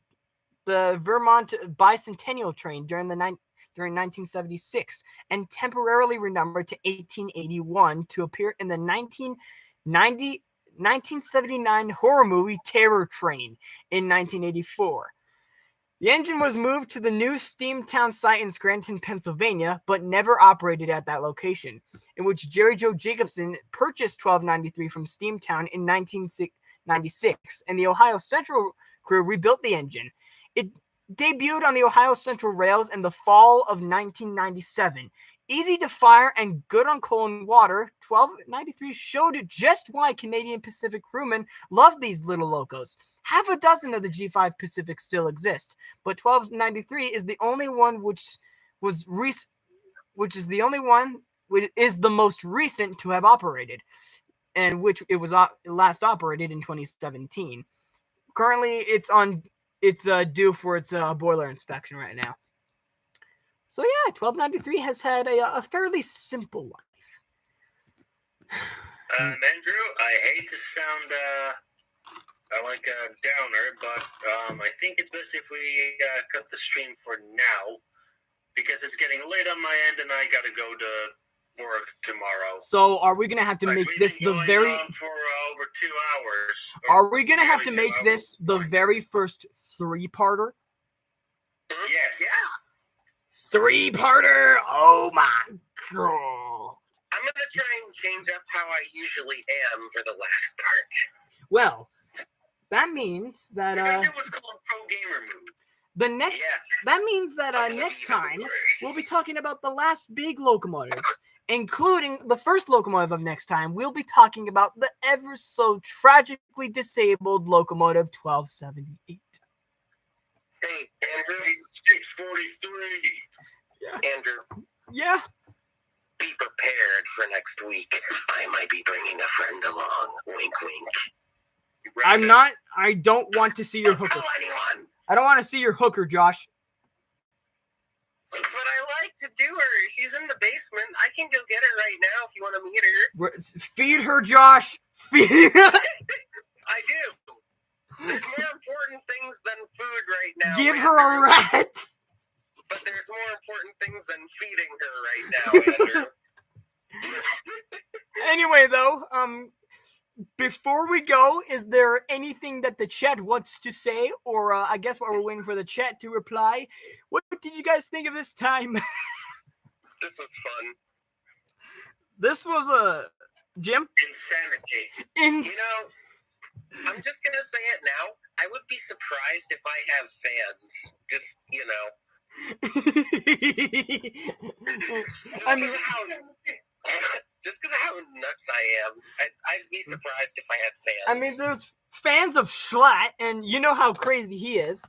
Bicentennial train during 1976, and temporarily renumbered to 1881 to appear in the 1979 horror movie Terror Train in 1984. The engine was moved to the new Steamtown site in Scranton, Pennsylvania, but never operated at that location, in which Jerry Joe Jacobson purchased 1293 from Steamtown in 1996, and the Ohio Central crew rebuilt the engine. It debuted on the Ohio Central rails in the fall of 1997. Easy to fire and good on coal and water, 1293 showed just why Canadian Pacific crewmen love these little locos. Half a dozen of the G5 Pacific still exist, but 1293 is the only one which is the most recent to have operated, and which it was last operated in 2017. Currently, it's due for its boiler inspection right now. So yeah, 1293 has had a fairly simple life. Andrew, I hate to sound like a downer, but I think it's best if we cut the stream for now, because it's getting late on my end and I gotta go to work tomorrow. So are we gonna have to make this the very for over 2 hours? Are we gonna have to make this the very first 3-parter? Yes. Yeah. 3-parter. Oh my God. I'm going to try and change up how I usually am for the last part. Well, that means that what's called Pro Gamer Mode. that means that next time we'll be talking about the last big locomotives, including the first locomotive of next time. We'll be talking about the ever so tragically disabled locomotive 1278. Hey, Andrew. 643. Yeah. Andrew. Yeah. Be prepared for next week. I might be bringing a friend along. Wink, wink. I'm not. I don't want to see your hooker. Tell anyone. I don't want to see your hooker, Josh. But I like to do her. She's in the basement. I can go get her right now if you want to meet her. Feed her, Josh. Feed her. I do. There's more important things than food right now. Give her a rat. But there's more important things than feeding her right now, Andrew. anyway, though, before we go, is there anything that the chat wants to say, or I guess while we're waiting for the chat to reply, what did you guys think of this time? This was fun. This was Jim. Insanity. You know, I'm just gonna say it now. I would be surprised if I have fans. Just, you know. I mean, Just because of how nuts I am, I'd be surprised if I had fans. I mean, there's fans of Schlatt, and you know how crazy he is.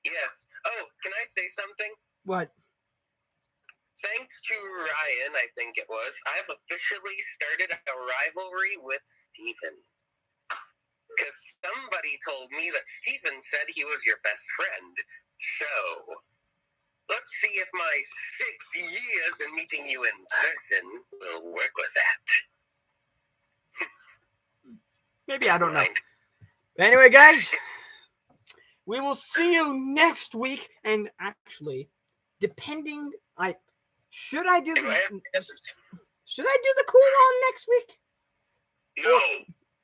Yes. Oh, can I say something? What? Thanks to Ryan, I think it was, I've officially started a rivalry with Steven. Because somebody told me that Steven said he was your best friend. So, let's see if my 6 years in meeting you in person will work with that. Maybe, I don't know. But anyway, guys, we will see you next week. And actually, depending, should I do the cool on next week? No.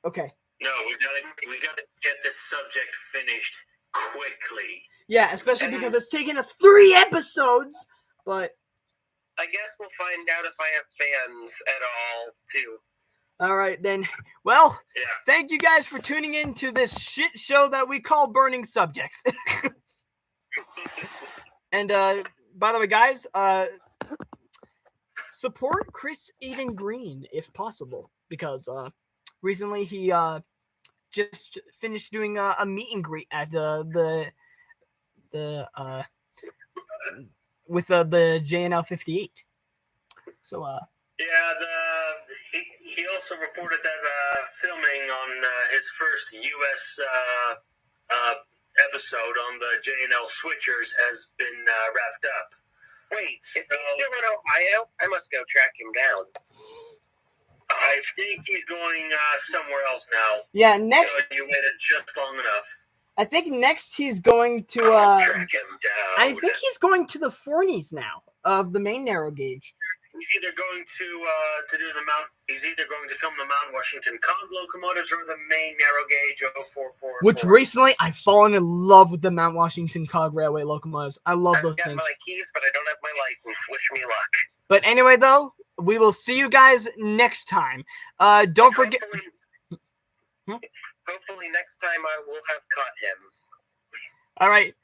Okay. No, we gotta get this subject finished quickly. Yeah, especially because it's taken us 3 episodes. But I guess we'll find out if I have fans at all, too. all right, then. Well, Yeah. thank you guys for tuning in to this shit show that we call Burning Subjects. And by the way, guys, support Chris Eden Green if possible, because recently he just finished doing a meet and greet at with the JNL 58. So he also reported that filming on his first U.S. Episode on the JNL Switchers has been wrapped up. Wait, is he still in Ohio? I must go track him down. I think he's going somewhere else now. yeah, next So you waited just long enough. I think next he's going to Track him down. I think he's going to the Fornies now of the main narrow gauge. He's either going to do the Mount. He's either going to film the Mount Washington Cog locomotives or the main narrow gauge 044. Which recently I've fallen in love with the Mount Washington Cog Railway locomotives. I love those I've got things. my keys, but I don't have my license. Wish me luck. But anyway, though, we will see you guys next time. Don't forget. Hopefully next time I will have caught him. All right.